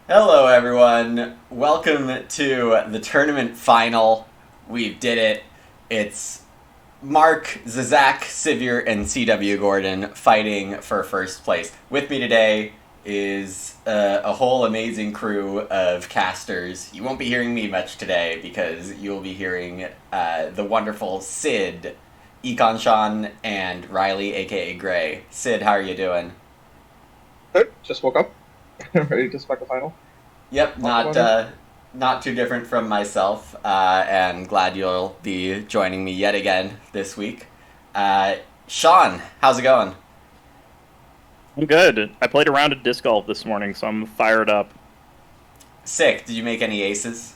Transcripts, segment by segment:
Hello, everyone. Welcome to the tournament final. We did it. It's Mark, Xaxaq, Siverure, and CW Gordon fighting for first place. With me today is a whole amazing crew of casters. You won't be hearing me much today because you'll be hearing the wonderful Sid, Econ Sean, and Riley, aka Graey. Sid, how are you doing? Good. Just woke up. Ready to spec the final. Yep, not too different from myself, and glad you'll be joining me yet again this week. Sean, how's it going? I'm good. I played a round of disc golf this morning, so I'm fired up. Sick. Did you make any aces?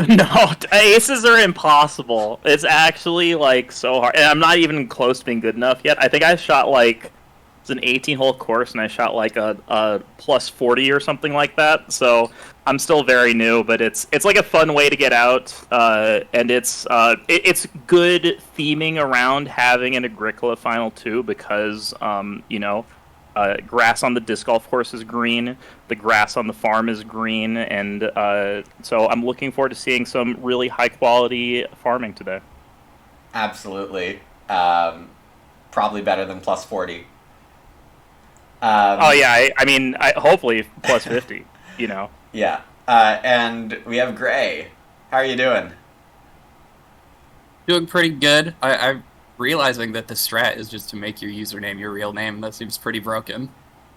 No, aces are impossible. It's actually like so hard, and I'm not even close to being good enough yet. I think I shot like it's an 18-hole course, and I shot like a plus 40 or something like that. So I'm still very new, but it's like a fun way to get out, and it's good theming around having an Agricola final too, because grass on the disc golf course is green, the grass on the farm is green, and so I'm looking forward to seeing some really high quality farming today. Absolutely. Probably better than plus 40. Oh yeah, I mean, hopefully plus 50. Yeah. And we have Graey. How are you doing? Doing pretty good. I'm realizing that the strat is just to make your username your real name. That seems pretty broken.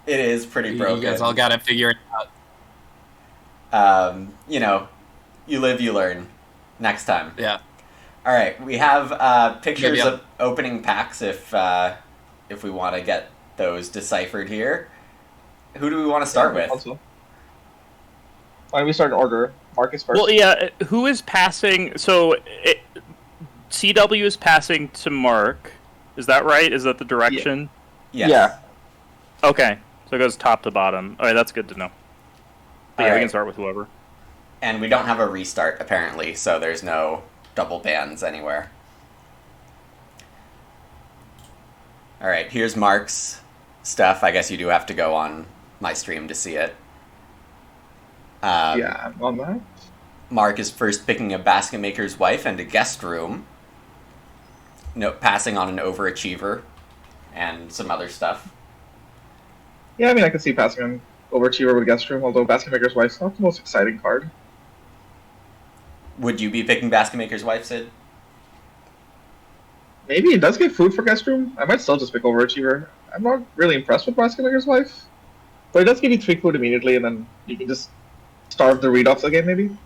It is pretty broken. You guys all gotta figure it out. You live, you learn. Next time. Yeah. All right, we have pictures Maybe of opening packs if we want to get those deciphered here. Who do we want to start with? Also. Why don't we start in order? Marcus first. Well, yeah. Who is passing? So CW is passing to Mark. Is that right? Is that the direction? Yes. Yeah. Okay. So it goes top to bottom. All right, that's good to know. But yeah, we Alright. can start with whoever. And we don't have a restart, apparently, so there's no double bans anywhere. Alright, here's Mark's stuff. I guess you do have to go on my stream to see it. Yeah, I'm on that. Mark is first picking a basket maker's wife and a guest room. No, passing on an overachiever and some other stuff. Yeah, I mean, I can see passing on Overachiever with Guest Room, although Basket Maker's Wife's not the most exciting card. Would you be picking basket maker's wife, Sid? Maybe it does get food for Guest Room. I might still just pick Overachiever. I'm not really impressed with Basket Maker's Wife. But it does give you 3 food immediately, and then you can just starve the read-offs again, maybe?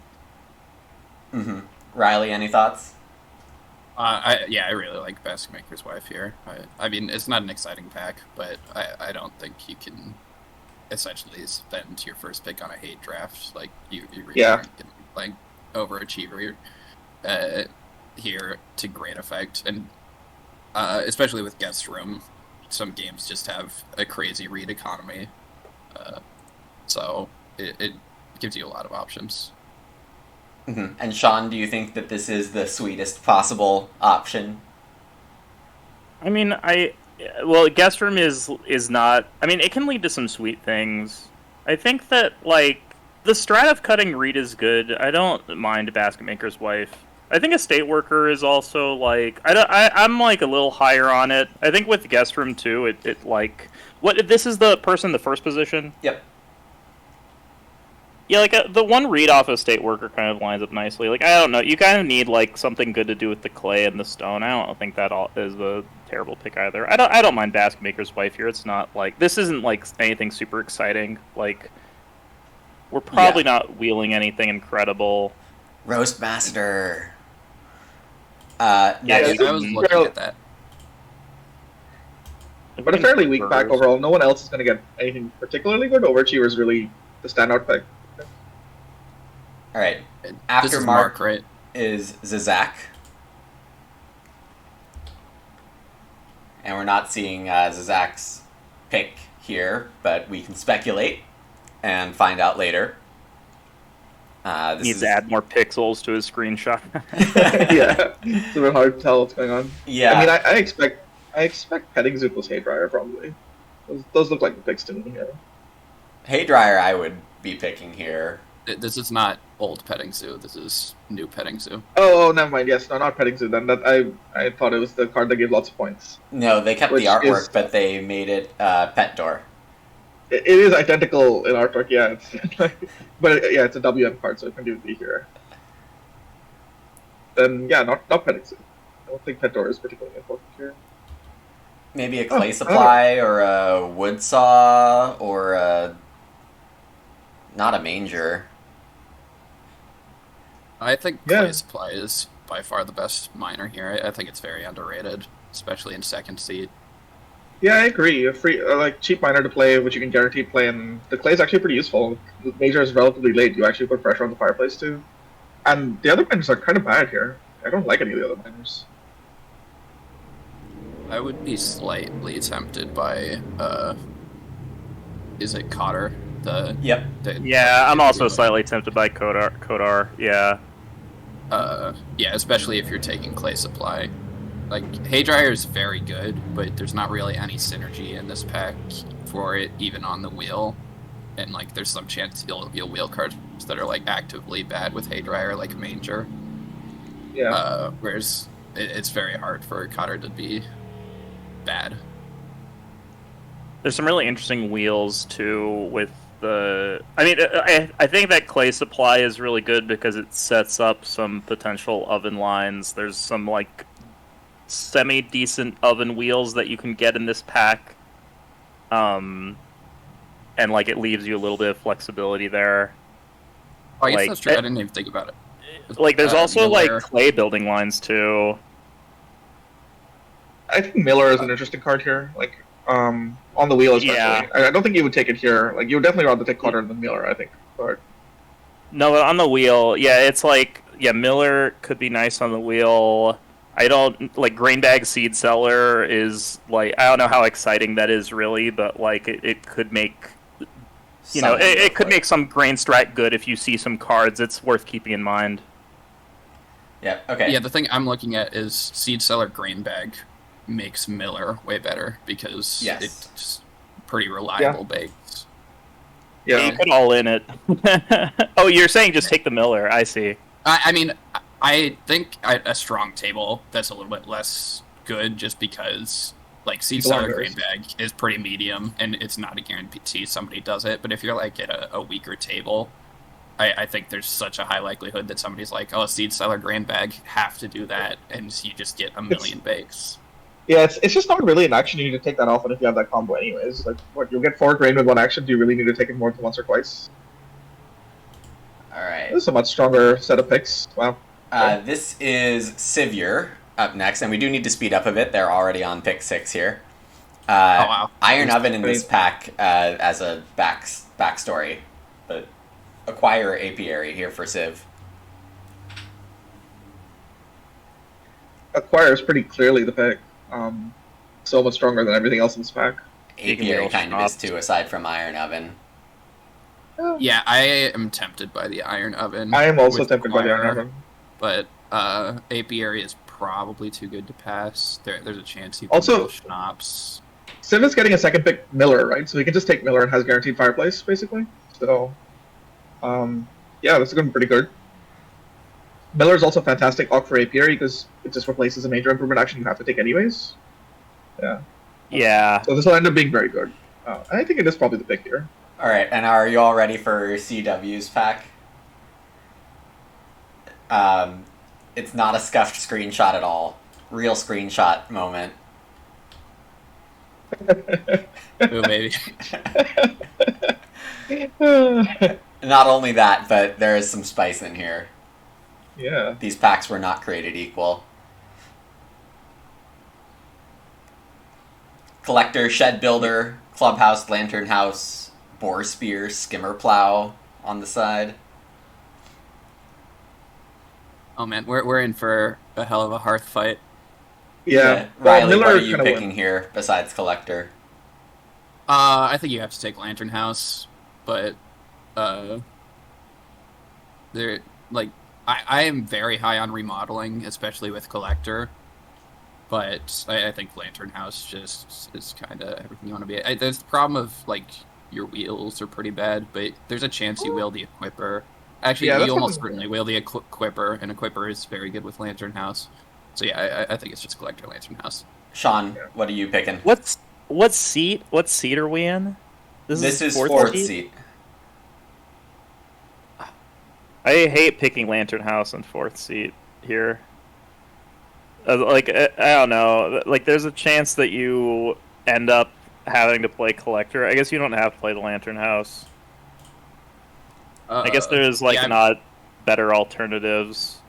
Mm-hmm. Riley, any thoughts? I really like Basket Maker's Wife here. I mean, it's not an exciting pack, but I don't think you can essentially spend your first pick on a hate draft. Like, you really aren't going to be playing Overachiever here to great effect. And especially with Guest Room, some games just have a crazy read economy. So it gives you a lot of options. Mm-hmm. And Sean, do you think that this is the sweetest possible option? I mean, guest room is not. I mean, it can lead to some sweet things. I think that like the strat of cutting read is good. I don't mind basket maker's wife. I think estate worker is also like I'm like a little higher on it. I think with guest room too, it like what this is the person in the first position. Yep. Yeah, like the one read off of State Worker kind of lines up nicely. Like, I don't know, you kind of need like something good to do with the clay and the stone. I don't think that all is a terrible pick either. I don't mind Basket Maker's Wife here. It's not like this isn't like anything super exciting. Like, we're probably not wheeling anything incredible. Roast Master. I was looking at that. But a fairly weak pack overall. No one else is going to get anything particularly good. Overachiever is really the standout pick. All right. This After is Mark right? is Xaxaq. And we're not seeing Xaxaq's pick here, but we can speculate and find out later. Needs to add more pixels to his screenshot. Yeah, it's a bit hard to tell what's going on. Yeah. I mean, I expect Petting Zoo plus Haydryer probably. Those look like the picks to me here. Haydryer I would be picking here. This is not old petting zoo. This is new petting zoo. Oh, never mind. Yes, no, not petting zoo. Then I thought it was the card that gave lots of points. No, they kept the artwork, but they made it pet door. It is identical in artwork, yeah. It's a WM card, so it can do the here. Then yeah, not petting zoo. I don't think pet door is particularly important here. Maybe a clay supply or a wood saw or a... not a manger. I think clay supply is by far the best miner here. I think it's very underrated, especially in second seed. Yeah, I agree. A free, cheap miner to play, which you can guarantee play, and the clay is actually pretty useful. The major is relatively late. You actually put pressure on the fireplace too. And the other miners are kind of bad here. I don't like any of the other miners. I would be slightly tempted by, is it Cotter? Yep. Yeah, I'm also slightly tempted by Kodar. Yeah. Yeah, especially if you're taking clay supply. Like, Haydryer is very good, but there's not really any synergy in this pack for it, even on the wheel. And, like, there's some chance you'll wheel cards that are, like, actively bad with Haydryer, like Manger. Yeah. Whereas it's very hard for Cotter to be bad. There's some really interesting wheels, too, with the... I think that clay supply is really good because it sets up some potential oven lines. There's some, like, semi-decent oven wheels that you can get in this pack. And, like, it leaves you a little bit of flexibility there. Oh, I guess that's true. I didn't even think about it. Like, there's also, Miller. like, clay building lines, too. I think Miller is an interesting card here. Like, on the wheel especially. Yeah. I don't think you would take it here. Like, you would definitely rather take Cotter than Miller, I think. But No, but on the wheel, yeah, it's like, yeah, Miller could be nice on the wheel. I don't, like, Grainbag Seed Seller is, like, I don't know how exciting that is, really, but, like, it could make, you know, it could make some grain strat good if you see some cards. It's worth keeping in mind. Yeah, okay. Yeah, the thing I'm looking at is Seed Seller Grainbag makes Miller way better because it's just pretty reliable bakes. yeah. You could all in it. Oh, you're saying just take the Miller. I see. I mean, I think a strong table that's a little bit less good just because, like, Seed Seller Grainbag is pretty medium, and it's not a guarantee somebody does it, but if you're, like, at a weaker table, I think there's such a high likelihood that somebody's like, oh, Seed Seller Grainbag, have to do that, and you just get a million bakes. Yeah, it's just not really an action you need to take that often if you have that combo anyways. Like, what, you'll get 4 grain with 1 action, do you really need to take it more than once or twice? Alright. This is a much stronger set of picks. Wow. This is Siverure up next, and we do need to speed up a bit. They're already on pick 6 here. Oh, wow. Iron Oven in this pack as a backstory, but acquire Apiary here for Civ. Acquire is pretty clearly the pick. So much stronger than everything else in this pack. Apiary kind of is too, aside from Iron Oven. Yeah, I am tempted by the Iron Oven. I am also tempted by the Iron Oven. But Apiary is probably too good to pass. There's a chance he Also, schnapps. Civ is getting a second pick Miller, right? So he can just take Miller and has guaranteed fireplace, basically. So, yeah, this is going to be pretty good. Miller is also fantastic Ock for Apiary because it just replaces a major improvement action you have to take anyways. Yeah. Yeah. So this will end up being very good. I think it is probably the pick here. Alright, and are you all ready for CW's pack? It's not a scuffed screenshot at all. Real screenshot moment. Ooh, maybe. Not only that, but there is some spice in here. Yeah. These packs were not created equal. Collector, Shed Builder, Clubhouse, Lantern House, Boar Spear, Skimmer Plow on the side. Oh man, we're in for a hell of a hearth fight. Yeah. Riley, Miller what are you kinda picking here besides Collector? I think you have to take Lantern House, but there, like, I am very high on remodeling, especially with Collector. But I think Lantern House just is kind of everything you want to be. There's the problem of, like, your wheels are pretty bad, but there's a chance you will the Equipper. Actually, Yeah, you that's almost what- certainly will the Equipper, and Equipper is very good with Lantern House. So yeah, I think it's just Collector Lantern House. Sean, what are you picking? What seat? What seat are we in? This is fourth seat. I hate picking Lantern House in fourth seat here. Like I don't know. Like there's a chance that you end up having to play Collector. I guess you don't have to play the Lantern House. I guess there's like yeah, not better alternatives.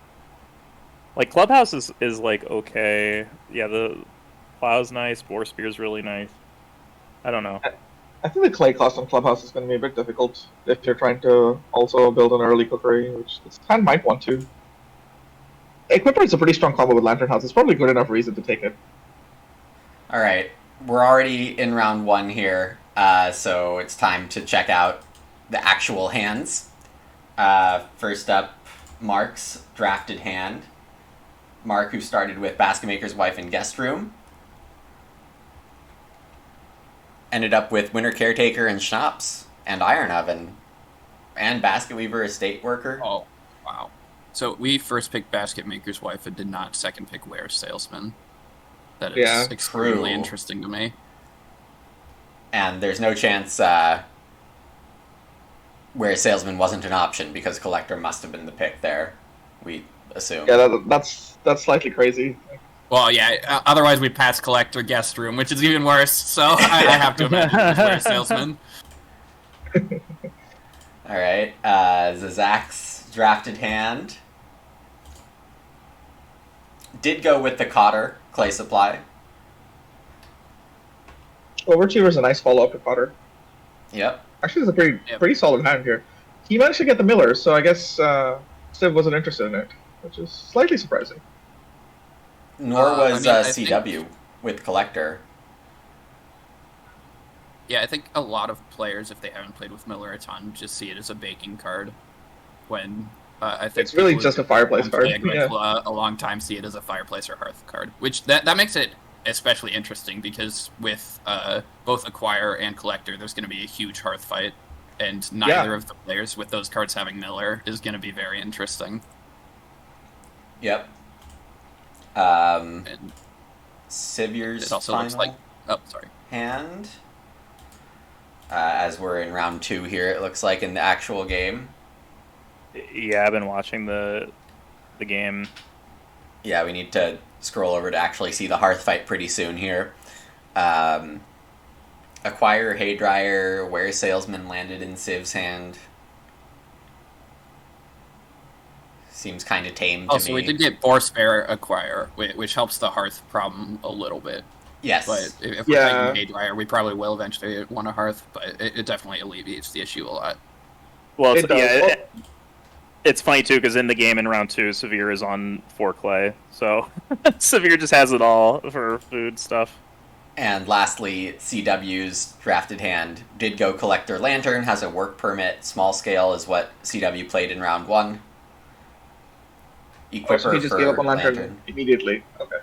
Like Clubhouse is like okay. Yeah, the Plow's nice. Boar Spear's really nice. I don't know. I think the clay cost on Clubhouse is going to be a bit difficult if you're trying to also build an early cookery, which this hand might want to. Equipper is a pretty strong combo with Lantern House. It's probably good enough reason to take it. All right, we're already in round 1 here, so it's time to check out the actual hands. First up, Mark's drafted hand. Mark, who started with Basket Maker's Wife and Guest Room, ended up with Winter Caretaker and Schnapps and Iron Oven and Basket Weaver Estate Worker. Oh, wow. So we first picked Basket Maker's Wife and did not second pick Ware Salesman. That is extremely True. interesting to me. And there's no chance where Salesman wasn't an option because Collector must have been the pick there, we assume. Yeah, that's slightly crazy. Well, yeah, otherwise we pass Collector Guest Room, which is even worse, so I have to imagine it was Ware Salesman. All right, Xaxaq's drafted hand did go with the Cotter Clay Supply. Overachiever is a nice follow-up to Potter. Yep. Actually, it's a pretty solid hand here. He managed to get the Miller, so I guess Civ wasn't interested in it, which is slightly surprising. Nor was I CW with Collector. Yeah, I think a lot of players, if they haven't played with Miller a ton, just see it as a baking card. When I think It's really people just who a fireplace have card. played Agricola a long time see it as a fireplace or hearth card, which that makes it especially interesting because with both Acquire and Collector, there's going to be a huge hearth fight, and neither of the players with those cards having Miller is going to be very interesting. Yep. And Siverure's it also final looks like... Oh, sorry. hand. As we're in round 2 here, it looks like in the actual game. Yeah, I've been watching the game. Yeah, we need to scroll over to actually see the hearth fight pretty soon here. Acquire, Haydryer, Ware Salesman landed in Civ's hand. Seems kind of tame to me. Also, we did get Boar Spare Acquire, which helps the hearth problem a little bit. Yes. But if we're taking Haydryer, we probably will eventually want a hearth, but it definitely alleviates the issue a lot. Well, It does. it's funny too because in the game in round 2, Siverure is on 4 clay, so Siverure just has it all for food stuff. And lastly, CW's drafted hand did go Collector Lantern, has a work permit. Small scale is what CW played in round 1. Equipper So he just for gave up on Lantern. Lantern immediately. Okay.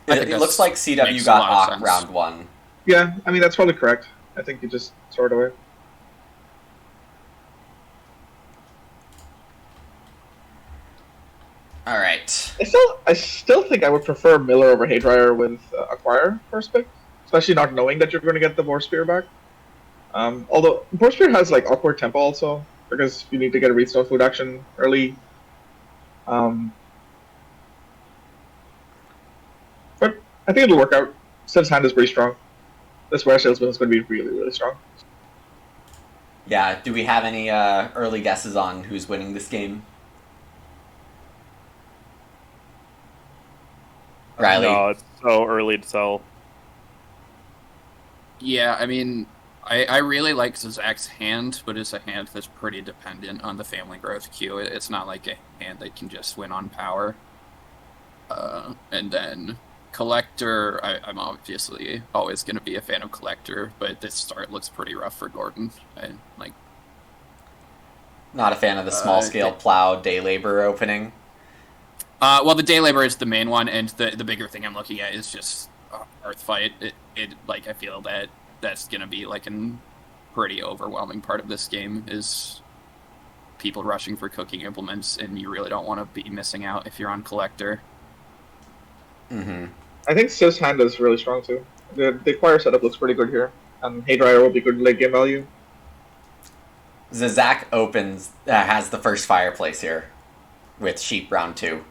I think It looks like CW makes a got lot of Ock sense. round 1. Yeah, I mean, that's probably correct. I think you just throw it away. All right. I still think I would prefer Miller over Haydryer with Acquire first pick, especially not knowing that you're going to get the Boar Spear back. Although Boar Spear has like awkward tempo also because you need to get a Reedstone food action early. But I think it'll work out. Civ's hand is pretty strong. This Ware Salesman is going to be really, really strong. Yeah, do we have any early guesses on who's winning this game? Riley? No, it's so early to tell. Yeah, I mean, I really like Xaxaq's hand, but it's a hand that's pretty dependent on the family growth queue. It's not like a hand that can just win on power. And then Collector, I'm obviously always going to be a fan of Collector, but this start looks pretty rough for Gordon. Not a fan of the small scale plow day labor opening. Well, the day labor is the main one, and the bigger thing I'm looking at is just Hearth Fight. I feel that that's gonna be like an pretty overwhelming part of this game is people rushing for cooking implements, and you really don't want to be missing out if you're on collector. Mm-hmm. I think Civ's hand is really strong too. The acquire setup looks pretty good here, and Haydryer will be good late game value. Xaxaq has the first fireplace here with sheep round 2.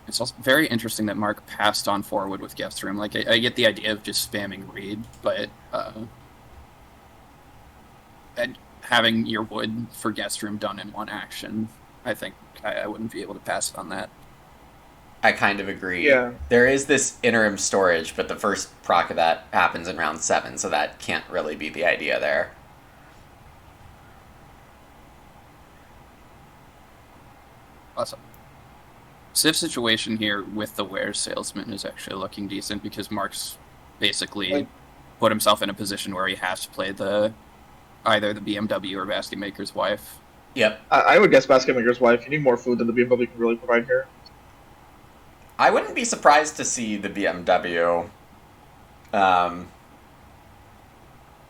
It's also very interesting that Mark passed on forward with guest room. Like, I get the idea of just spamming read, but and having your wood for guest room done in one action, I think I wouldn't be able to pass on that. I kind of agree. Yeah. There is this interim storage, but the first proc of that happens in round 7, so that can't really be the idea there. Awesome. Civ's situation here with the Ware salesman is actually looking decent because Mark's basically put himself in a position where he has to play either the BMW or Basket Maker's Wife. Yep. I would guess Basket Maker's Wife. You need more food than the BMW can really provide here. I wouldn't be surprised to see the BMW,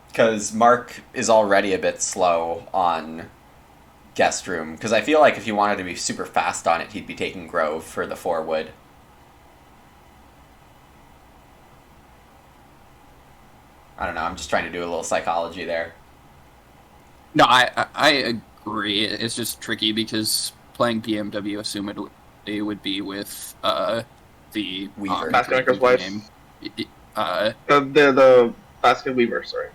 because Mark is already a bit slow on guest room, because I feel like if he wanted to be super fast on it, he'd be taking Grove for the 4 wood. I don't know, I'm just trying to do a little psychology there. No, I agree. It's just tricky because playing BMW assumedly would be with the Weaver. Basket Maker's Wife. Name. The Basket Weaver, sorry.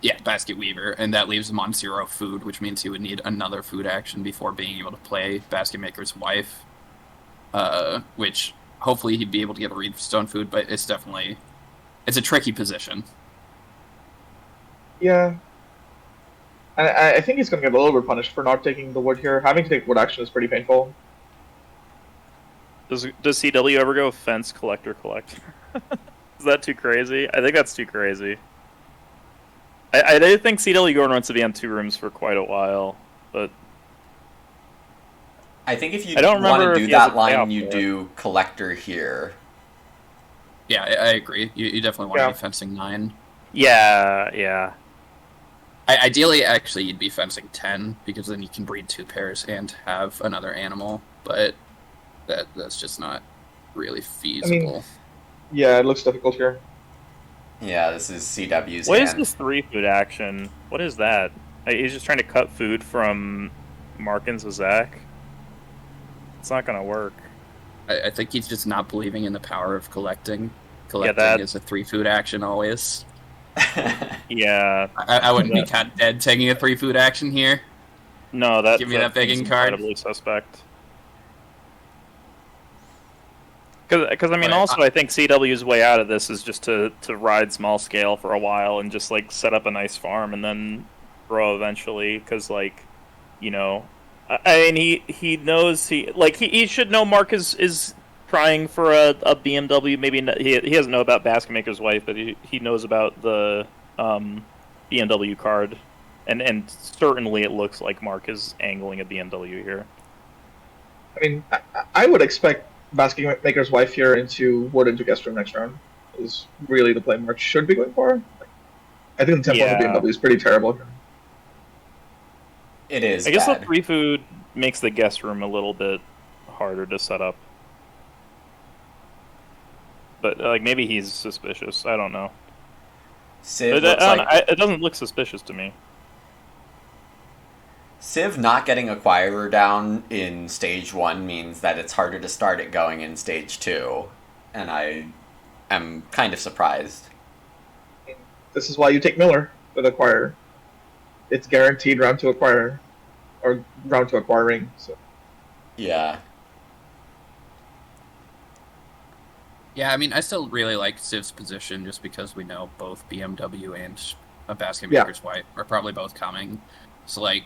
Yeah, Basket Weaver, and that leaves him on 0 food, which means he would need another food action before being able to play Basket Maker's Wife, which hopefully he'd be able to get a read for stone food, but it's a tricky position. Yeah. I think he's going to get a little bit punished for not taking the wood here. Having to take wood action is pretty painful. Does CW ever go fence collector collect? Is that too crazy? I think that's too crazy. I do think CW Gordon wants to be on 2 rooms for quite a while, but I think if you I don't want remember to if do he has that a line, payoff you for it. do collector here. Yeah, I agree. You definitely want to Yeah. be fencing 9. yeah. Ideally, actually, you'd be fencing 10, because then you can breed 2 pairs and have another animal, but that's just not really feasible. Yeah, it looks difficult here. Yeah, this is CW's What is hand. this 3 food action? What is that? He's just trying to cut food from Mark and Xaxaq. It's not gonna work. I think he's just not believing in the power of collecting. that- Collecting is a 3 food action always. Yeah, I wouldn't be caught dead taking a 3 food action here. no, that Give me that begging seems card. incredibly suspect. Because I mean, Right, also I think CW's way out of this is just to ride small scale for a while and just like set up a nice farm and then grow eventually. Because like, you know, I mean he knows he should know Mark is trying for a BMW. Maybe he doesn't know about Basket Maker's Wife, but he knows about the BMW card, and certainly it looks like Mark is angling a BMW here. I mean, I would expect Basket Maker's Wife here into wood into guest room next round is really the play Mark should be going for. I think the tempo on the Yeah. BMW is pretty terrible here. It is I guess bad. the 3 food makes the guest room a little bit harder to set up. But like maybe he's suspicious. I don't know. Civ It, looks like it doesn't look suspicious to me. Civ not getting Acquirer down in stage 1 means that it's harder to start it going in stage 2, and I am kind of surprised. This is why you take Miller with Acquire. It's guaranteed round to Acquire, or round to acquiring. So Yeah. Yeah, I mean, I still really like Civ's position just because we know both BMW and a Basket Yeah. Maker's Wife are probably both coming. So, like,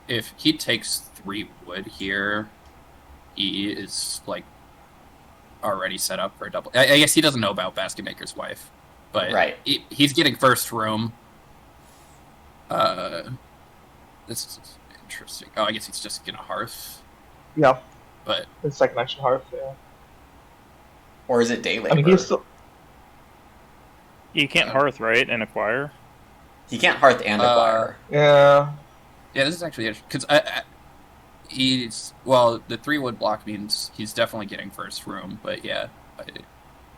if he takes 3 wood here, he is, like, already set up for a double. I guess he doesn't know about Basket Maker's Wife, but Right. he's getting first room. This is interesting. Oh, I guess he's just gonna hearth, yeah, but the second action hearth. Yeah. Or is it day labor? I mean, he's still. You can't hearth, right, and acquire? He can't hearth and acquire. Yeah. Yeah, this is actually interesting because the 3 wood block means he's definitely getting first room, but yeah,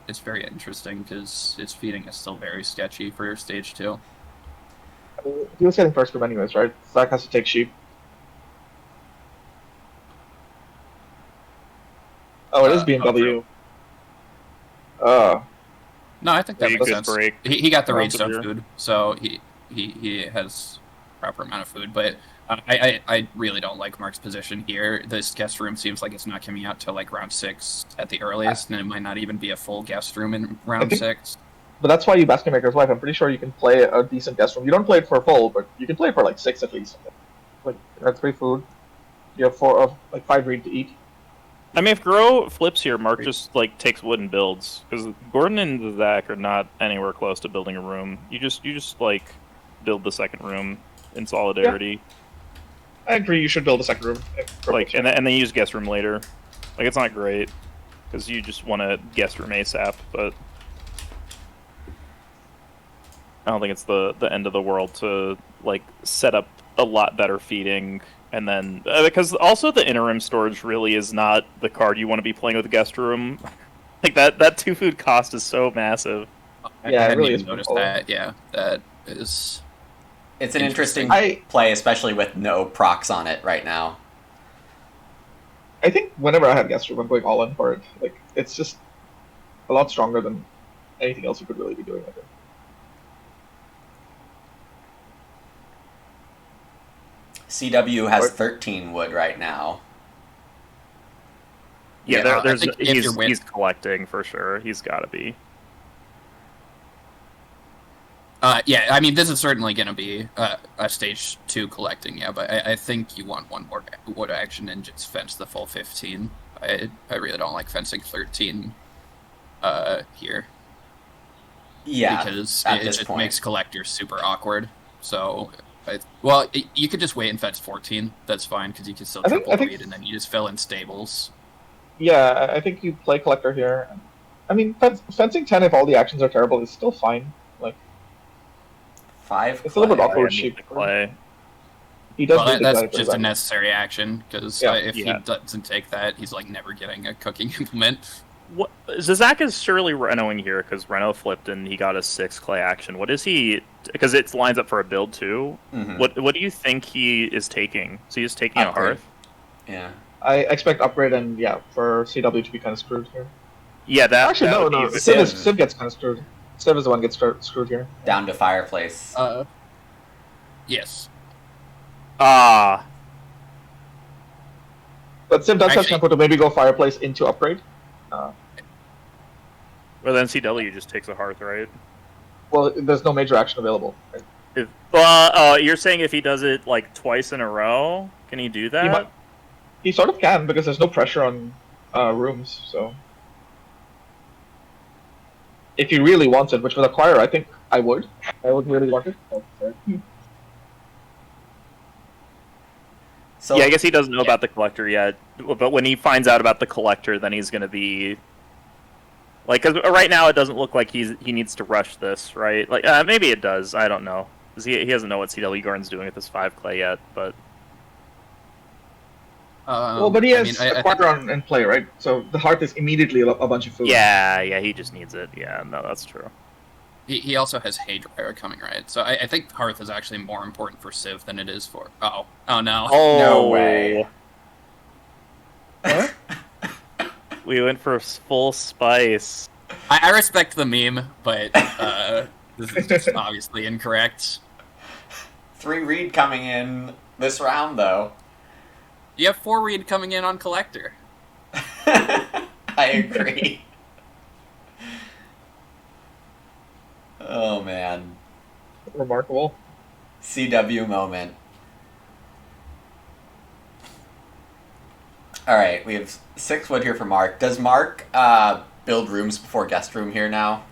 it's very interesting because his feeding is still very sketchy for stage 2. He was getting first room anyways, right? Zach has to take sheep. Oh, it is BMW. No, I think that You makes could sense. break He got the around redstone here. food, so he has proper amount of food. But I really don't like Mark's position here. This guest room seems like it's not coming out till like round 6 at the earliest, and it might not even be a full guest room in round 6. But that's why you Basket Maker's Wife. I'm pretty sure you can play a decent guest room. You don't play it for full, but you can play it for like 6 at least. Like, that's 3 food. You have 5 reed to eat. I mean, if Grow flips here, Mark just like takes wood and builds, because Gordon and Zach are not anywhere close to building a room. You just like build the second room in solidarity. I agree. You should build a second room. Like, and then use guest room later. Like, it's not great because you just want to guest room ASAP, but I don't think it's the end of the world to like set up a lot better feeding. And then, because also the interim storage really is not the card you want to be playing with the guest room. Like, that 2 food cost is so massive. Yeah, I it hadn't really even is noticed cool. that. Yeah, that is. It's an interesting I play, especially with no procs on it right now. I think whenever I have guest room, I'm going all in for it. Like, it's just a lot stronger than anything else you could really be doing with it. CW has What? 13 wood right now. Yeah, Yeah, I there's think if you're he's collecting for sure. He's got to be. Yeah, I mean, this is certainly going to be a stage 2 collecting, yeah, but I think you want one more wood action and just fence the full 15. I really don't like fencing 13 here. Yeah, because at it this just point. makes collectors super awkward. So, you could just wait and fence 14. That's fine, because you can still I think- triple read, and then you just fill in stables. Yeah, I think you play collector here. I mean, fencing 10 if all the actions are terrible is still fine. Like, 5 it's a little bit clay. awkward. Yeah, Sheep. the clay. He does Well, need to that's play pretty just a badly. necessary action, because Yeah. if Yeah. he doesn't take that, he's like never getting a cooking implement. What Xaxaq is surely Renoing here because Reno flipped and he got a 6 clay action. What is he? Because it lines up for a build too. Mhm. What do you think he is taking? So he's taking a Upgrade. hearth. Yeah. I expect upgrade and, yeah, for CW to be kind of screwed here. Yeah, that Actually, that no, would no. be- Civ gets kind of screwed. Civ is the one gets screwed here. Down to fireplace. Yes. Ah, But Civ does have Actually- tempo to maybe go fireplace into upgrade. well then CW just takes a hearth, right? Well, there's no major action available. Right? If you're saying if he does it like twice in a row, can he do that? He sort of can because there's no pressure on rooms. So if he really wants it, which with acquire, I think I would. I would really want it. Oh, sorry. So Yeah, I guess he doesn't know about the collector yet. But when he finds out about the collector, then he's gonna be like, because right now it doesn't look like he needs to rush this, right? Like maybe it does. I don't know. 'Cause he doesn't know what CW Gordon's doing with this 5 clay yet. But Well, but he I has mean, I acquire on in play, right? So the heart is immediately a bunch of food. yeah, he just needs it. Yeah, no, that's true. he also has Haydryer coming, right? So I think Hearth is actually more important for Civ than it is for... Oh no. No way. What? We went for full spice. I respect the meme, but this is just obviously incorrect. 3 read coming in this round, though. You have 4 read coming in on Collector. I agree. Oh, man. Remarkable. CW moment. Alright, we have 6 wood here for Mark. Does Mark build rooms before guest room here now?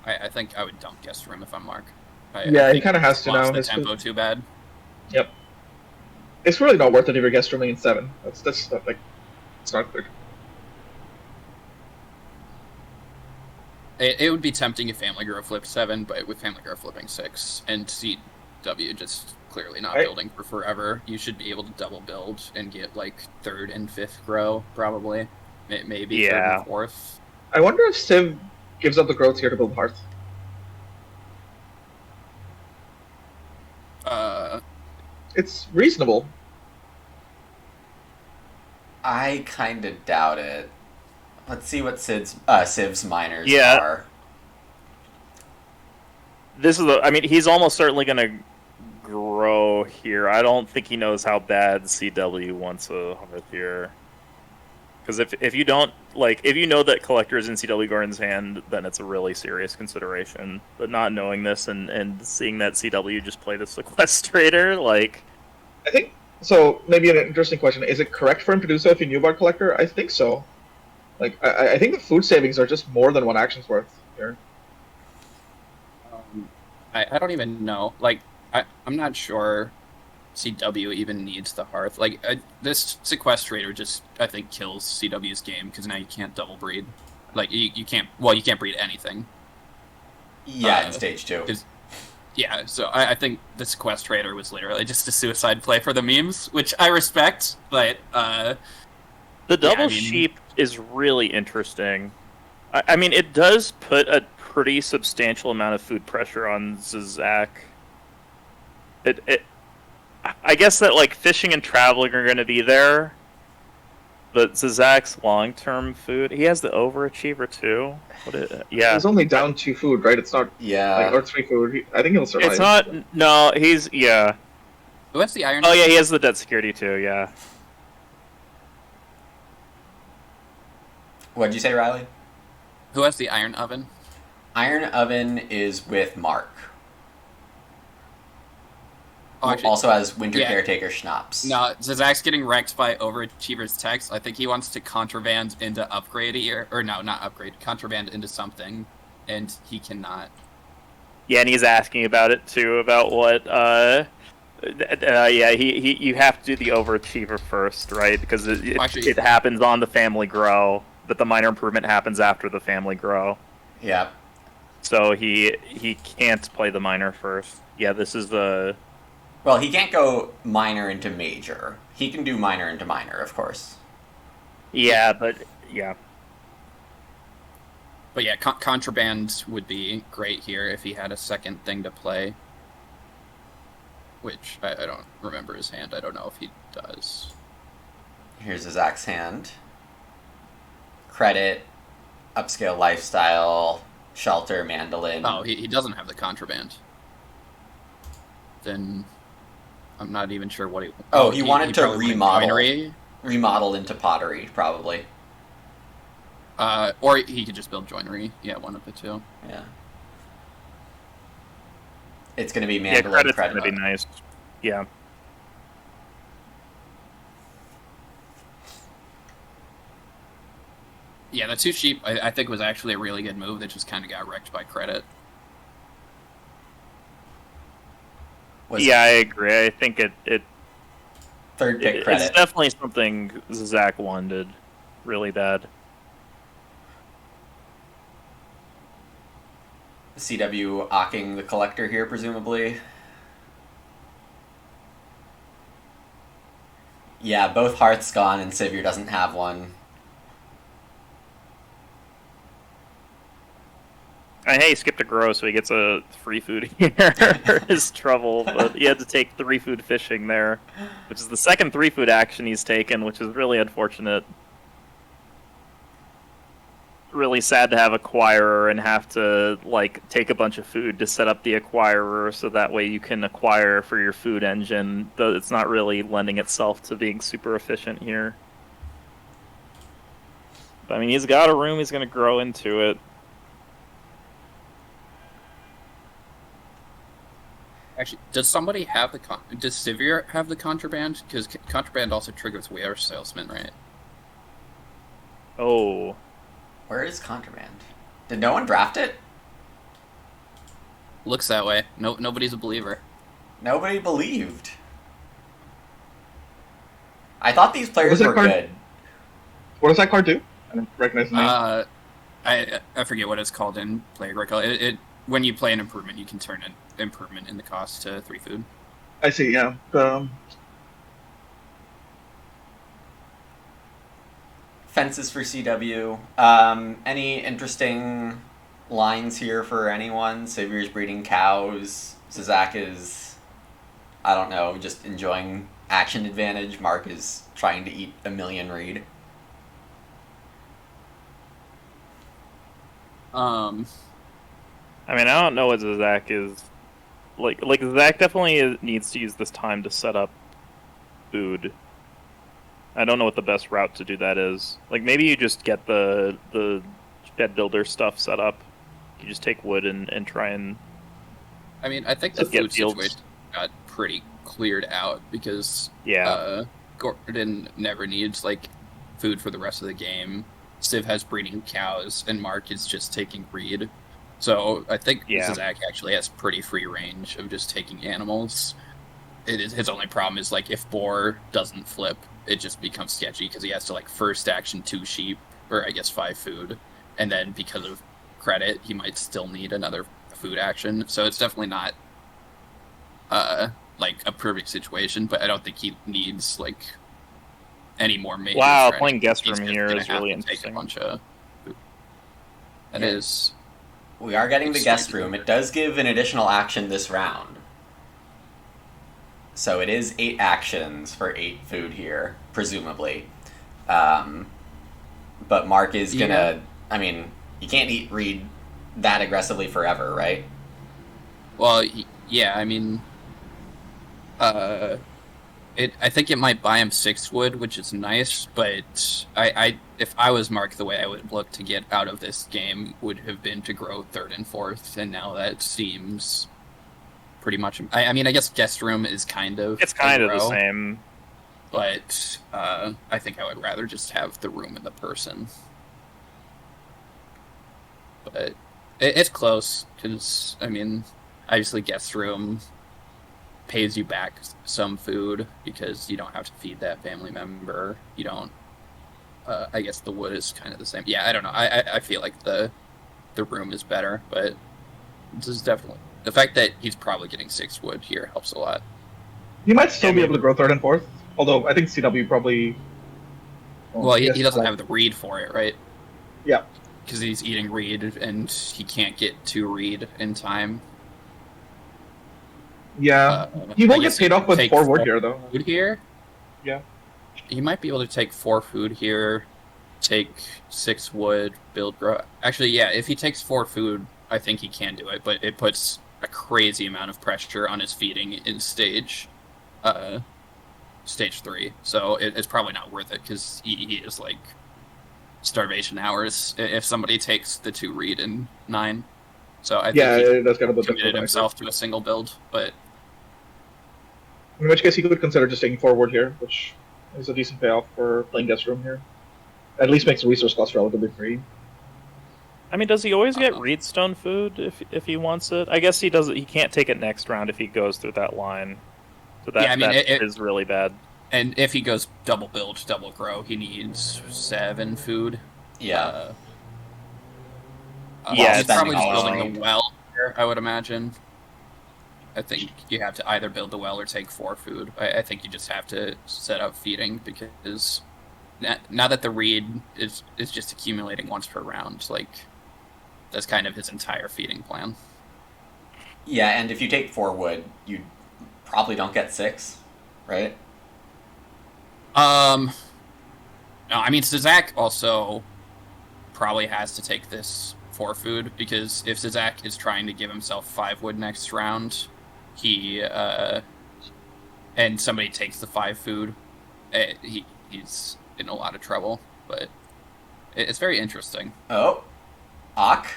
I think I would dump Guest Room if I'm Mark. Yeah, I he think kinda has he's to lost now. the His tempo too bad. Yep. It's really not worth it if you're guest rooming in 7. That's like, it's not good. It would be tempting if Family Grow flipped 7, but with Family Grow flipping 6, and CW just clearly not building for forever, you should be able to double build and get like 3rd and 5th grow, probably. Maybe 3rd and 4th. I wonder if Civ gives up the growth here to build Hearth. It's reasonable. I kind of doubt it. Let's see what Civ's miners are. This is I mean, he's almost certainly going to grow here. I don't think he knows how bad CW wants a Hearth here. Because if you don't, like, if you know that Collector is in CW Gordon's hand, then it's a really serious consideration. But not knowing this and seeing that CW just play the Sequestrator, like... I think, so maybe an interesting question, is it correct for him to do so if you knew about Collector? I think so. Like, I think the food savings are just more than one action's worth here. I don't even know. Like, I'm not sure CW even needs the Hearth. Like, this Sequestrator just, I think, kills CW's game, because now you can't double breed. Like, you can't breed anything. Yeah, in Stage 2. Yeah, so I think the Sequestrator was literally just a suicide play for the memes, which I respect, but... the double sheep is really interesting. I mean, it does put a pretty substantial amount of food pressure on Xaxaq. I guess that, like, fishing and traveling are going to be there, but Xaxaq's long-term food... He has the Overachiever, too? Yeah. He's only down 2 food, right? It's not... Yeah. Like, or 3 food. I think he'll survive. It's not... No, he's... Yeah. Who has the iron? Oh, yeah, he has the debt security, too, yeah. What'd you say, Riley? Who has the iron oven? Iron Oven is with Mark. Oh, Who actually, also has Winter Caretaker Schnapps. No, Xaxaq's getting wrecked by Overachiever's text. I think he wants to contraband into upgrade here. Or no, not upgrade. Contraband into something. And he cannot. Yeah, and he's asking about it, too, about what... you have to do the Overachiever first, right? Because it happens on the Family Grow, but the minor improvement happens after the Family Grow. Yeah. So he can't play the minor first. Yeah, this is the... Well, he can't go minor into major. He can do minor into minor, of course. Yeah, but... Yeah. But yeah, contraband would be great here if he had a second thing to play. Which, I don't remember his hand. I don't know if he does. Here's Xaxaq's hand. Credit, upscale lifestyle, shelter, mandolin. Oh, he doesn't have the contraband. Then I'm not even sure what he... Oh, he wanted to remodel into pottery, probably. Or he could just build joinery. Yeah, one of the two. Yeah. It's going to be Yeah, mandolin credit's credit. going to be nice. Yeah. Yeah, the 2 sheep, I think, was actually a really good move that just kind of got wrecked by credit. Yeah, I agree. I think it third pick credit. It's definitely something Xaxaq wanted really bad. CW ocking the Collector here, presumably. Yeah, both Hearth's gone and Siverure doesn't have one. Hey, he skipped a grow, so he gets a free food here. His trouble, but he had to take 3 food fishing there, which is the second 3 food action he's taken, which is really unfortunate. Really sad to have Acquirer and have to, like, take a bunch of food to set up the Acquirer so that way you can acquire for your food engine, though it's not really lending itself to being super efficient here. But, I mean, he's got a room, he's going to grow into it. Actually, does somebody have the does Siverure have the contraband? Because contraband also triggers Wearer Salesman, right? Oh. Where is contraband? Did no one draft it? Looks that way. Nobody's a believer. Nobody believed. I thought these players were good. What does that card do? I don't recognize the name. I forget what it's called in Play Agricola. It when you play an improvement, you can turn an improvement in the cost to 3 food. I see. Yeah. Fences for CW. Any interesting lines here for anyone? Siverure's breeding cows. Xaxaq is, I don't know, just enjoying action advantage. Mark is trying to eat a million reed. I mean, I don't know what Xaxaq is like. Xaxaq definitely needs to use this time to set up food. I don't know what the best route to do that is. Like, maybe you just get the shed builder stuff set up. You just take wood and try and. I mean, I think the food situation got pretty cleared out because Gordon never needs like food for the rest of the game. Civ has breeding cows, and Mark is just taking reed. So I think Xaxaq actually has pretty free range of just taking animals. His only problem is like if boar doesn't flip, it just becomes sketchy because he has to like first action 2 sheep, or I guess 5 food, and then because of credit, he might still need another food action. So it's definitely not like a perfect situation, but I don't think he needs like any more major. Wow, playing guest room here is really interesting. A bunch of food. That is. We are getting the guest room. It does give an additional action this round. So it is 8 actions for 8 food here, presumably. But Mark is gonna... I mean, you can't eat reed that aggressively forever, right? Well, yeah, I mean... I think it might buy him 6 wood, which is nice, but if I was Mark, the way I would look to get out of this game would have been to grow 3rd and 4th, and now that seems pretty much... I mean, I guess guest room is kind of... It's kind of the same. But I think I would rather just have the room and the person. But it's close, because, I mean, obviously guest room pays you back some food because you don't have to feed that family member. You don't... I guess the wood is kind of the same. Yeah, I don't know. I feel like the room is better, but this is definitely... The fact that he's probably getting 6 wood here helps a lot. You might still be able to grow 3rd and 4th, although I think CW probably... Well, he doesn't have the reed for it, right? Yeah. Because he's eating reed, and he can't get to reed in time. Yeah. He won't get paid off with 4 wood here, though. Food here? Yeah. He might be able to take 4 food here, take 6 wood, build grow... Actually, yeah, if he takes 4 food, I think he can do it, but it puts a crazy amount of pressure on his feeding in stage 3, so it's probably not worth it because he is like starvation hours if somebody takes the 2 reed in 9. So I think it does get a bit committed himself to a single build, but in which case he could consider just taking forward here, which is a decent payoff for playing guest room here. At least makes the resource cost relatively free. I mean, does he always get reedstone food if he wants it? I guess he doesn't. He can't take it next round if he goes through that line. So that, that is really bad. And if he goes double build, double grow, he needs 7 food. Yeah. He's probably just building the well here, I would imagine. I think you have to either build the well or take 4 food. I think you just have to set up feeding because now that the reed is just accumulating once per round, like that's kind of his entire feeding plan. Yeah, and if you take 4 wood, you probably don't get 6, right? No, I mean Xaxaq also probably has to take this 4 food because if Xaxaq is trying to give himself 5 wood next round, he and somebody takes the 5 food, he's in a lot of trouble. But it's very interesting. Oh, Ak.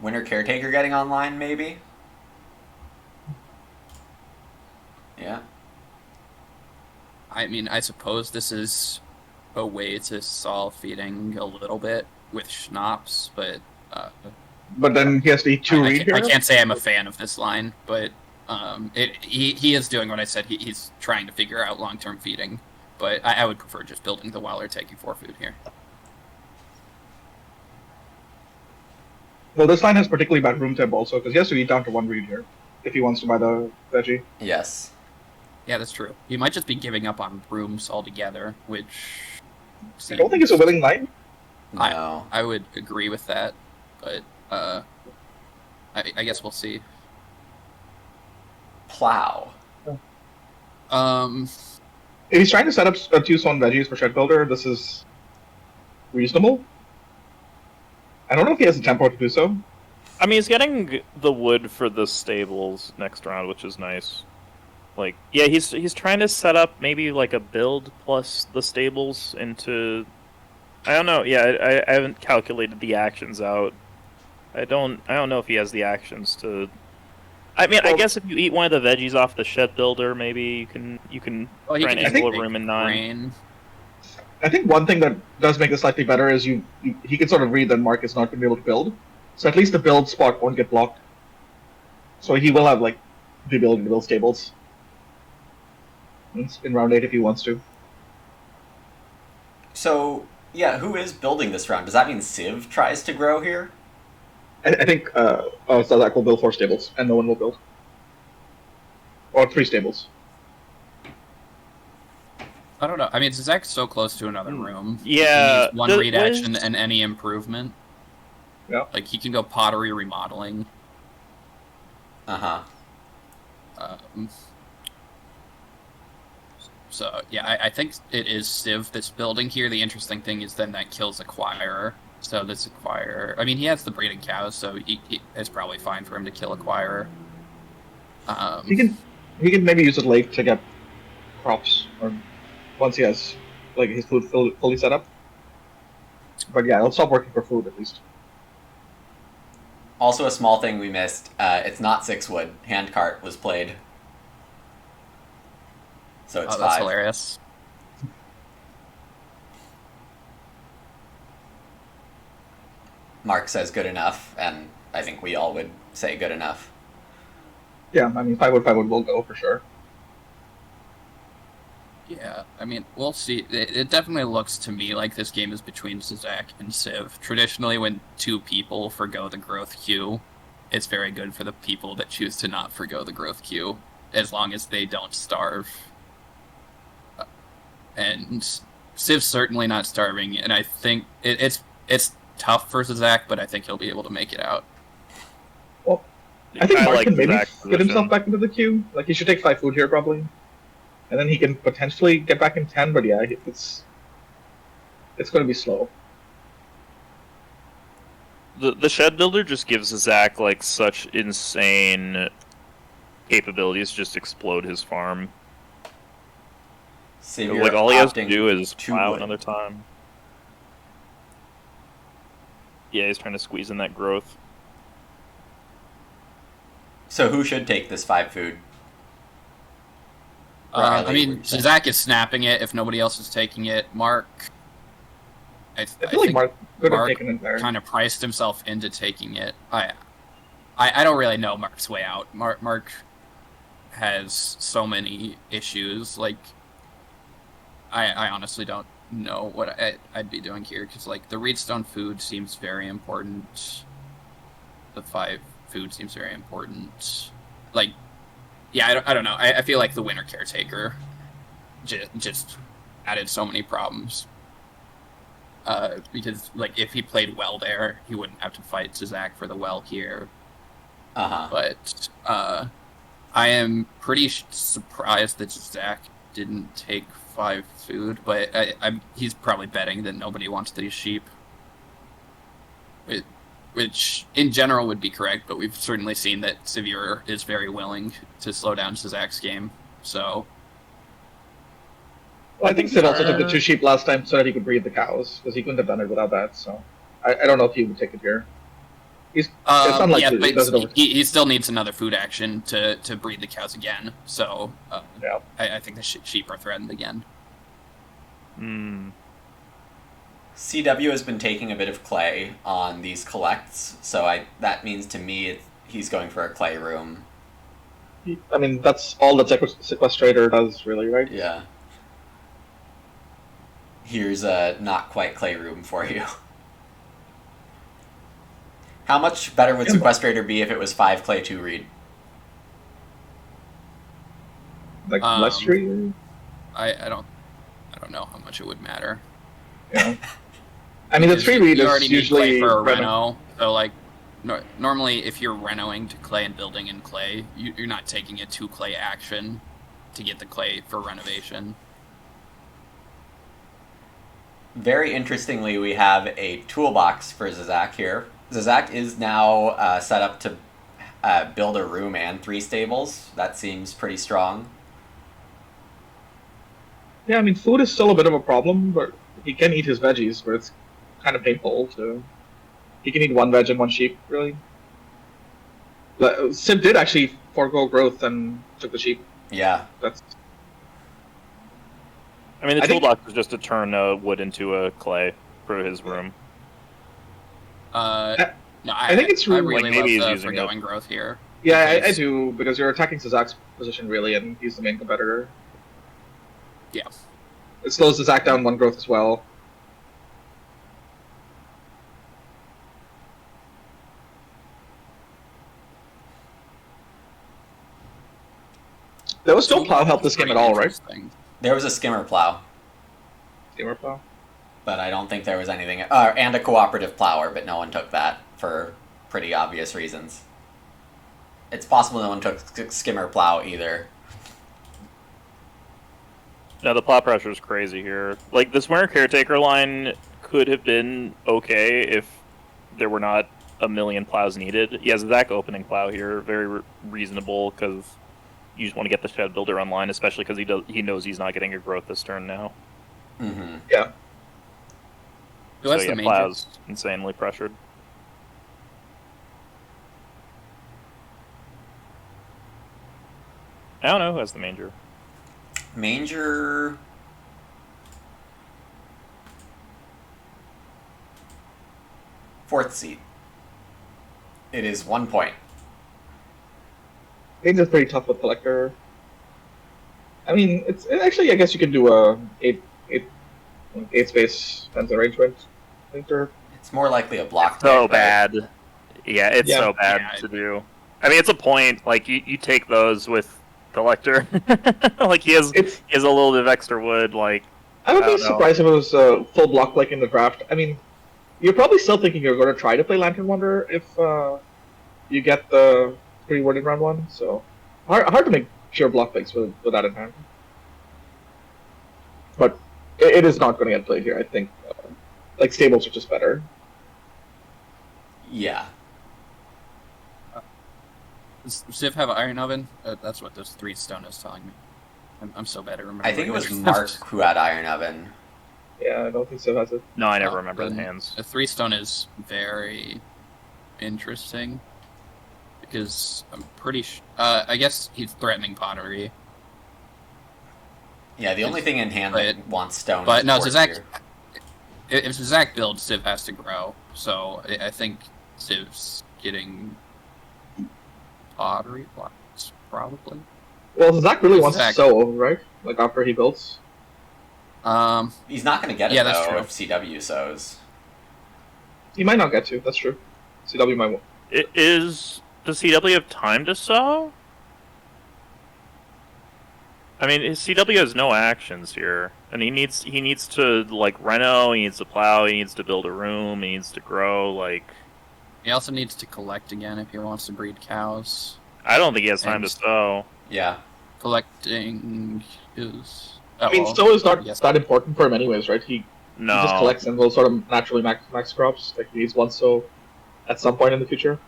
Winter Caretaker getting online, maybe? Yeah. I mean, I suppose this is a way to solve feeding a little bit with schnapps, but... but then he has to eat 2 reed here? I can't say I'm a fan of this line, but he is doing what I said. He's trying to figure out long-term feeding, but I would prefer just building the well or taking 4 food here. Well, this line has particularly bad room temp also, because he has to eat down to 1 read here if he wants to buy the veggie. Yes. Yeah, that's true. You might just be giving up on rooms altogether, which I don't think it's a willing line. No. I would agree with that, but I guess we'll see. Plow. If he's trying to set up 2 stone veggies for Shed Builder, this is reasonable. I don't know if he has the tempo to do so. I mean, he's getting the wood for the stables next round, which is nice. Like, yeah, he's trying to set up maybe like a build plus the stables into. I don't know. Yeah, I haven't calculated the actions out. I don't know if he has the actions to. I mean, I guess if you eat one of the veggies off the Shed Builder, maybe you can Well, try and just angle a take room in 9. grain. I think one thing that does make this slightly better is he can sort of read that Mark is not going to be able to build. So at least the build spot won't get blocked. So he will have, like, the ability to build stables. In round 8 if he wants to. So, yeah, who is building this round? Does that mean Civ tries to grow here? I think Xaxaq will build 4 stables, and no one will build. Or 3 stables. I don't know. I mean, Xaxaq's so close to another room. Yeah, He needs one read action and any improvement. Yeah. Like, he can go pottery remodeling. Uh-huh. So, yeah, I think it is Civ that's building here. The interesting thing is then that kills Acquirer. So this Acquirer... I mean, he has the breeding cows, so it's probably fine for him to kill Acquirer. He can maybe use it late to get crops, or once he has like his food fully set up. But yeah, it'll stop working for food at least. Also, a small thing we missed. It's not 6 wood. Handcart was played. So it's 5. That's hilarious. Mark says good enough, and I think we all would say good enough. Yeah, I mean 5 wood will go for sure. Yeah, I mean, we'll see. It definitely looks to me like this game is between Xaxaq and Civ. Traditionally, when 2 people forgo the growth queue, it's very good for the people that choose to not forgo the growth queue, as long as they don't starve. And Civ's certainly not starving, and I think it's tough for Xaxaq, but I think he'll be able to make it out. Well, I think Mark can maybe Xaxaq's get himself position. back into the queue. Like, he should take 5 food here probably. And then he can potentially get back in 10, but yeah, it's going to be slow. The Shed Builder just gives Xaxaq like such insane capabilities to just explode his farm. Siverure Like all he has to opting do is to plow wood. another time. Yeah, he's trying to squeeze in that growth. So who should take this 5 food? I mean, Xaxaq is snapping it if nobody else is taking it. Mark... I feel like Mark could have Mark taken it there. kind of priced himself into taking it. I don't really know Mark's way out. Mark has so many issues. Like, I honestly don't know what I'd be doing here, because like the Reedstone food seems very important. The 5 food seems very important. Like, yeah, I don't know. I feel like the Winter Caretaker just added so many problems. Because like if he played well there, he wouldn't have to fight Xaxaq for the well here. Uh-huh. But I am pretty surprised that Xaxaq didn't take 5 food, but he's probably betting that nobody wants these sheep. Which in general would be correct, but we've certainly seen that Siverure is very willing to slow down Xaxaq's game. So Well, I think Sid also took the 2 sheep last time so that he could breed the cows, because he couldn't have done it without that. So I don't know if he would take it here. It's unlikely. yeah, He does it over. but he still needs another food action to breed the cows again. So Yeah. I think the sheep are threatened again. Hmm. CW has been taking a bit of clay on these collects, so that means to me he's going for a clay room. I mean, that's all that Sequestrator does, really, right? Yeah. Here's a not quite clay room for you. How much better would Yeah. Sequestrator be if it was 5 clay 2 reed? Like Um, less tree. I don't know how much it would matter. Yeah. I mean, the Because tree read you is already need usually clay for a reno. reno, so like normally if you're renoing to clay and building in clay, you're not taking a 2 clay action to get the clay for renovation. Very interestingly, we have a toolbox for Xaxaq here. Xaxaq is now set up to build a room and 3 stables. That seems pretty strong. Yeah, I mean, food is still a bit of a problem, but he can eat his veggies, but it's kind of painful to. He can eat 1 veg and 1 sheep, really. Civ did actually forego growth and took the sheep. Yeah. That's. I mean, the I think- toolbox is just to turn wood into a clay for his room. No, I think it's I really- really Like, maybe he's love the using forgoing growth here. Yeah, I Because- do, because you're attacking Xaxaq's position, really, and he's the main competitor. Yeah. It slows Xaxaq down 1 growth as well. There was no plow help this game at all, right? Interesting. There was a skimmer plow, Gamer plow. but I don't think there was anything. And a cooperative plower, but no one took that for pretty obvious reasons. It's possible no one took skimmer plow either. No, the plow pressure is crazy here. Like, this winter caretaker line could have been okay if there were not a million plows needed. He has a Zach opening plow here, very reasonable, because you just want to get the shed builder online, especially because he knows he's not getting a growth this turn now. Mm-hmm. Who has So the yeah, manger? plow's insanely pressured. I don't know who has the manger. Manger. Fourth seat. It is 1 point. Danger's pretty tough with Collector. I mean, actually, I guess you can do a 8 space fence arrangement. Danger. It's more likely a block. So pick, but bad. Yeah, it's Yeah. so bad Yeah. to do. I mean, it's a point. Like, you take those with Collector. Like, he has It's. a little bit of extra wood. Like, I would I be don't know. surprised if it was full block like in the draft. I mean, you're probably still thinking you're going to try to play Lantern Wonder if you get the pre-word in round 1. So hard to make pure block picks with that in hand. But it is not going to get played here. I think like stables are just better. yeah. Does Civ have an iron oven? That's what this 3 stone is telling me. I'm so bad at remembering. I think it was this. Mark who had Iron Oven. Yeah, I don't think so has it. no, I never Oh, remember the then hands. A 3 stone is very interesting because I'm pretty. I guess he's threatening pottery, Yeah, the only thing in hand But- that wants stone. but is no, fourth Xaxaq. tier. If Xaxaq builds, Civ has to grow. So I think Civ's getting pottery blocks probably. Well, Zach really wants to Zach. sow, right? Like after he builds. He's not going to get it Yeah, that's though true. if CW sows. He might not get to. That's true. CW might. Does CW have time to sow? I mean, his CW has no actions here, and he needs to like reno. He needs to plow. He needs to build a room. He needs to grow. Like, He also needs to collect again if he wants to breed cows. I don't think he has time to And- sow. Yeah. Collecting is. I mean, well, sow is not yes. that important for him, anyways, right? He No, just collects and will sort of naturally max crops. Like he needs one sow at some point in the future.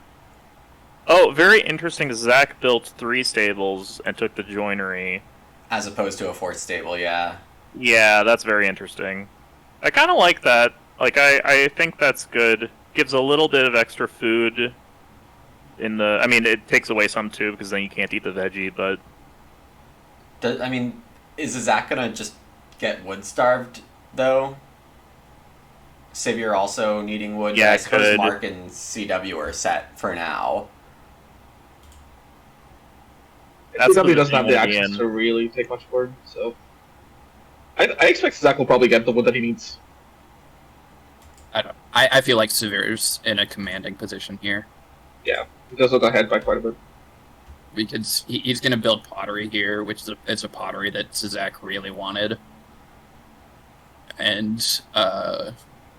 Oh, very interesting. Zach built 3 stables and took the joinery. As opposed to a fourth stable, yeah. Yeah, that's very interesting. I kind of like that. Like, I think that's good. Gives a little bit of extra food in the... I mean, it takes away some, too, because then you can't eat the veggie, but... I mean, is Zach going to just get wood starved, though? Sivyure also needing wood. Yeah, but I it suppose could. Mark and CW are set for now. That's CW the doesn't have the position actions in. to really take much forward, so I expect Zach will probably get the wood that he needs. I feel like Siverure's in a commanding position here. Yeah, he does look ahead by quite a bit. Because he's going to build pottery here, which is a pottery that Xaxaq really wanted. And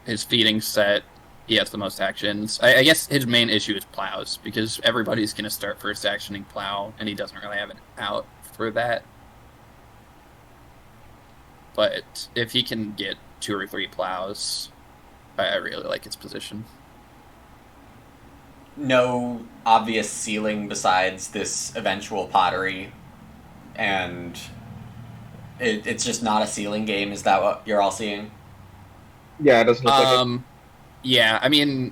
his feeding set, he has the most actions. I guess his main issue is plows, because everybody's going to start first actioning plow, and he doesn't really have an out for that. But if he can get 2 or 3 plows, I really like his position. No obvious ceiling besides this eventual pottery, and it's just not a ceiling game. Is that what you're all seeing? Yeah, it doesn't look like it. Yeah, I mean,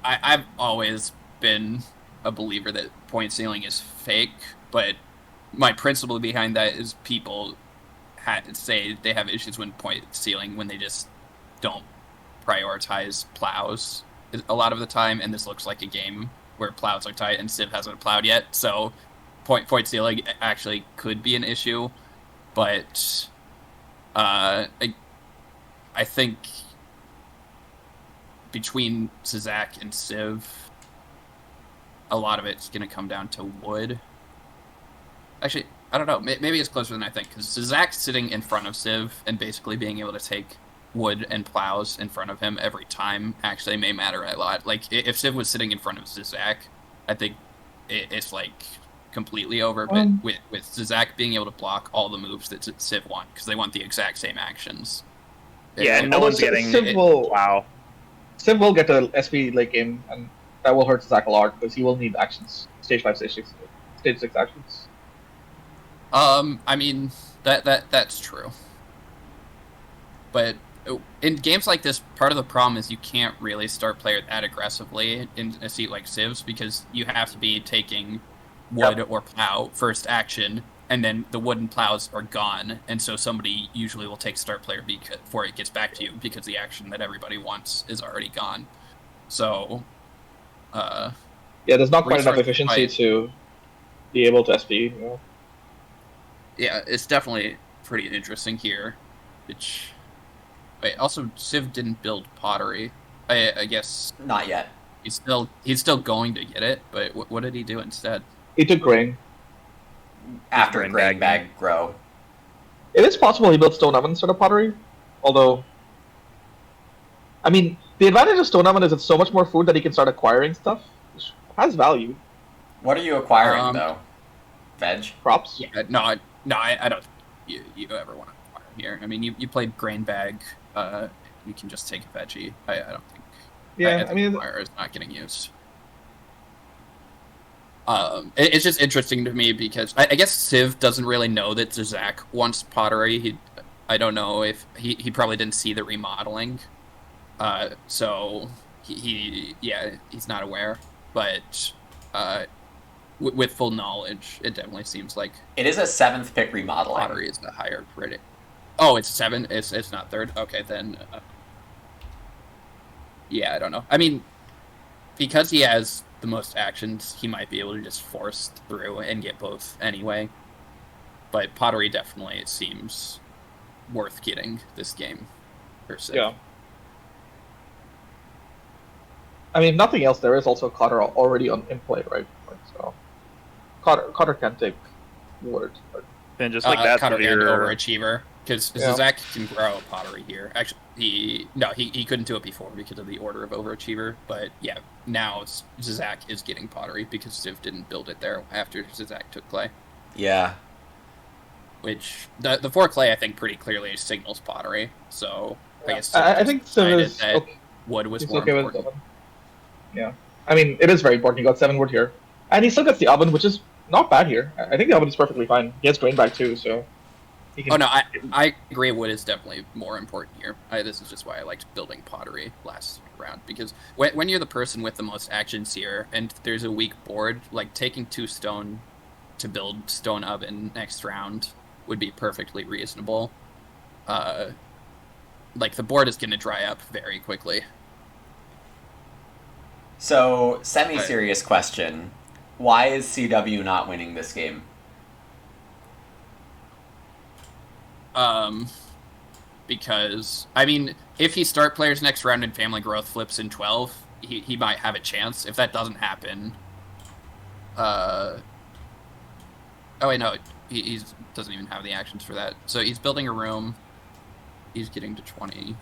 I've always been a believer that point ceiling is fake, but my principle behind that is people say they have issues with point ceiling when they just don't prioritize plows a lot of the time, and this looks like a game where plows are tight and Civ hasn't plowed yet, so point ceiling actually could be an issue, but I think between Xaxaq and Civ, a lot of it's going to come down to wood. Actually, I don't know, maybe it's closer than I think, because Xaxaq's sitting in front of Civ and basically being able to take wood and plows in front of him every time actually may matter a lot. Like, if Civ was sitting in front of Xaxaq, I think it's like completely over. But with Xaxaq being able to block all the moves that Civ want, because they want the exact same actions. Yeah, and no one's getting wow. Civ will get to SP late game, and that will hurt Xaxaq a lot because he will need actions. Stage 5, stage 6 actions. I mean that's true. But in games like this, part of the problem is you can't really start player that aggressively in a seat like Civs, because you have to be taking wood or plow first action, and then the wooden plows are gone, and so somebody usually will take start player before it gets back to you, because the action that everybody wants is already gone. So, yeah, there's not quite enough efficiency to be able to SP. You know? Yeah, it's definitely pretty interesting here. Which, wait, also Civ didn't build pottery. I guess not yet. He's still going to get it, but what did he do instead? He took grain. After grain bag grow. It is possible he built stone oven instead of pottery, although, I mean, the advantage of stone oven is it's so much more food that he can start acquiring stuff, which has value. What are you acquiring though? Veg? Crops? Yeah, no, I don't. You ever want to acquire here? I mean, you played grain bag. You can just take a veggie. I don't think. Yeah, I mean, acquire is not getting used. It's just interesting to me because I guess Civ doesn't really know that Xaxaq wants pottery. I don't know if he probably didn't see the remodeling, so he's not aware. But with full knowledge, it definitely seems like it is a 7th pick remodeling. Pottery is the higher critic. Oh, it's 7. It's not 3rd. Okay, then. Yeah, I don't know. I mean, because he has the most actions, he might be able to just force through and get both anyway. But pottery definitely seems worth getting this game, per se. Yeah. I mean, nothing else. There is also Cotter already in play, right? So Cotter can take wood. But... And just like that, Cotter can overachiever, because Xaxaq can grow pottery here. Actually, he couldn't do it before because of the order of overachiever. But yeah, now Xaxaq is getting pottery because Civ didn't build it there after Xaxaq took clay. Yeah. Which the 4 clay I think pretty clearly signals pottery. So I guess I think Civ is that wood was more okay important. With yeah, I mean it is very important. He got 7 wood here, and he still gets the oven, which is not bad here. I think the oven is perfectly fine. He has grain bag too, so. Oh no, I agree. Wood is definitely more important here. This is just why I liked building pottery last round, because when you're the person with the most actions here, and there's a weak board, like taking 2 stone to build stone oven next round would be perfectly reasonable. Like the board is going to dry up very quickly. So, semi-serious question: why is CW not winning this game? Because I mean, if he start players next round and family growth flips in 12, he might have a chance. If that doesn't happen, oh wait, no, he doesn't even have the actions for that. So he's building a room. He's getting to 20.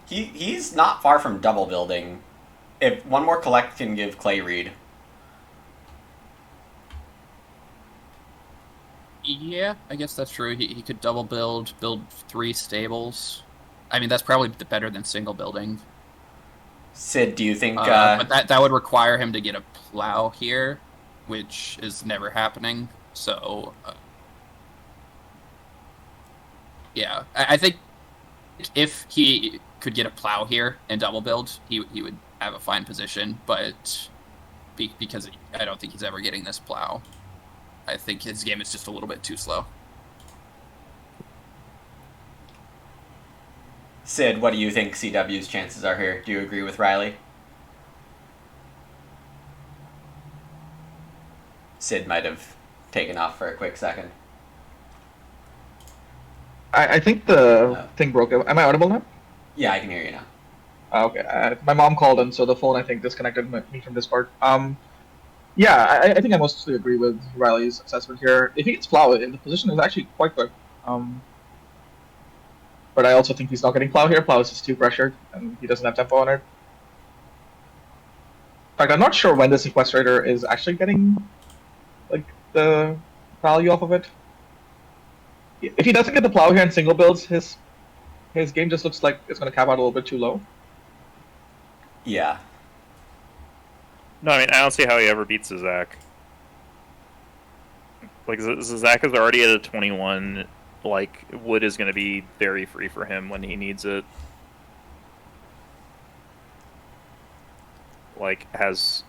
He's not far from double building. If one more collect can give Clay read. Yeah, I guess that's true. He could double build 3 stables. I mean, that's probably better than single building. Sid, do you think... but that would require him to get a plow here, which is never happening. So, yeah, I think if he could get a plow here and double build, he would have a fine position. But because I don't think he's ever getting this plow, I think his game is just a little bit too slow. Sid, what do you think CW's chances are here? Do you agree with Riley? Sid might have taken off for a quick second. I think the thing broke. Am I audible now? Yeah, I can hear you now. Okay. My mom called in, so the phone, I think, disconnected me from Discord. Yeah, I think I mostly agree with Riley's assessment here. If he gets plow, the position is actually quite good. But I also think he's not getting plow here. Plow is just too pressured, and he doesn't have tempo on it. In fact, I'm not sure when this sequestrator is actually getting like the value off of it. If he doesn't get the plow here and single builds, his game just looks like it's going to cap out a little bit too low. Yeah. No, I mean, I don't see how he ever beats Xaxaq. Like, Xaxaq is already at a 21. Like, wood is going to be very free for him when he needs it. Like, has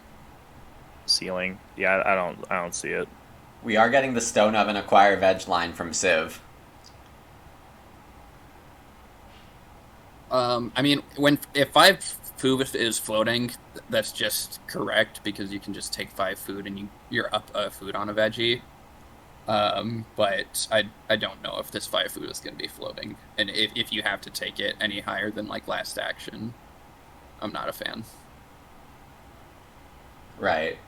ceiling. Yeah, I don't see it. We are getting the Stone Oven Acquire Veg line from Civ. I mean, if 5 food is floating, that's just correct because you can just take 5 food and you're up a food on a veggie. But I don't know if this 5 food is going to be floating, and if you have to take it any higher than like last action, I'm not a fan. Right.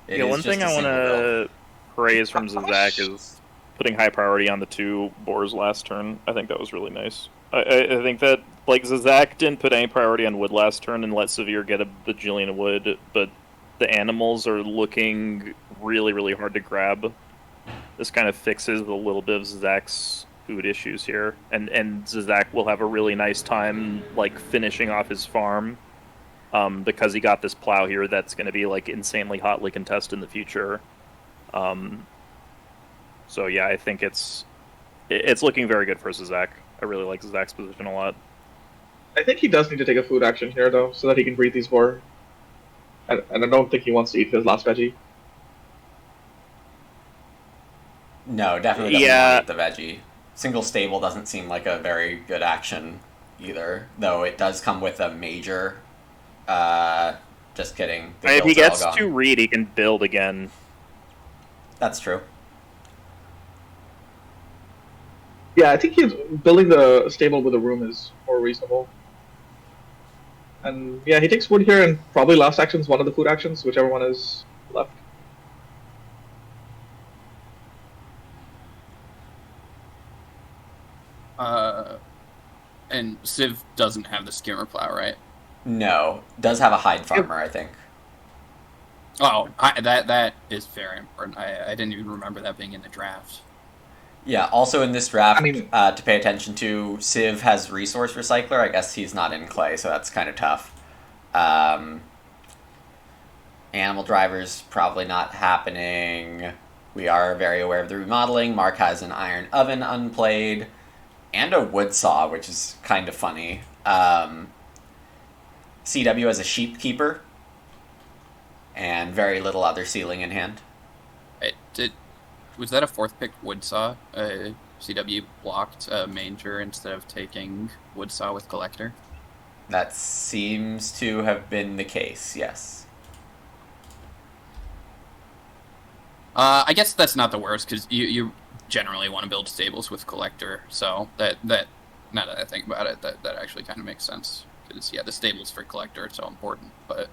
Yeah, one thing I want to praise from Xaxaq is putting high priority on the 2 boars last turn. I think that was really nice. I think that, like, Xaxaq didn't put any priority on wood last turn and let Siverure get a bajillion wood, but the animals are looking really, really hard to grab. This kind of fixes a little bit of Xaxaq's food issues here, and Xaxaq will have a really nice time, like, finishing off his farm. Because he got this plow here that's going to be like insanely hotly contested in the future. So yeah, I think it's looking very good for Xaxaq. I really like Xaxaq's position a lot. I think he does need to take a food action here though, so that he can breed these boar. And I don't think he wants to eat his last veggie. No, definitely doesn't want to eat the veggie. Single stable doesn't seem like a very good action either, though it does come with a major. Just kidding. If he gets to read, he can build again. That's true. Yeah, I think he's building the stable with a room is more reasonable. And yeah, he takes wood here, and probably last action's one of the food actions, whichever one is left. And Civ doesn't have the skimmer plow, right? No, does have a hide farmer, I think. Oh, that is very important. I didn't even remember that being in the draft. Yeah, also in this draft, I mean, to pay attention to, Civ has Resource Recycler. I guess he's not in Clay, so that's kind of tough. Animal Drivers, probably not happening. We are very aware of the remodeling. Mark has an Iron Oven unplayed, and a Wood Saw, which is kind of funny. CW has a Sheep Keeper, and very little other ceiling in hand. Was that a 4th pick Wood Saw? CW blocked a Manger instead of taking Wood Saw with Collector? That seems to have been the case, yes. I guess that's not the worst, because you generally want to build stables with Collector, so that now that I think about it, that actually kind of makes sense. Because, yeah, the stables for Collector are so important, but...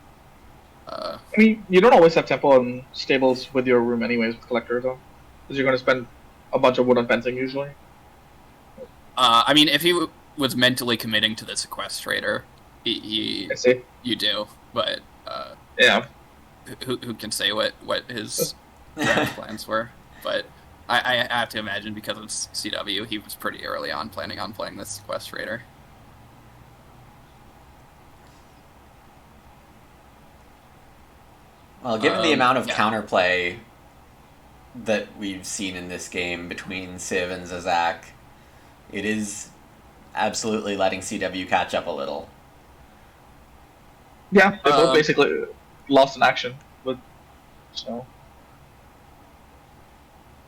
I mean, you don't always have tempo and stables with your room anyways with Collector, though. Because you're going to spend a bunch of wood on fencing, usually. I mean, if he was mentally committing to the Sequestrator, I see. you do, but... Yeah. Who can say what his draft plans were? But I have to imagine, because it's CW, he was pretty early on planning on playing this Sequestrator. Well, given the amount of yeah. counterplay that we've seen in this game between Civ and Xaxaq, it is absolutely letting CW catch up a little. Yeah, they both basically lost in action. But, so.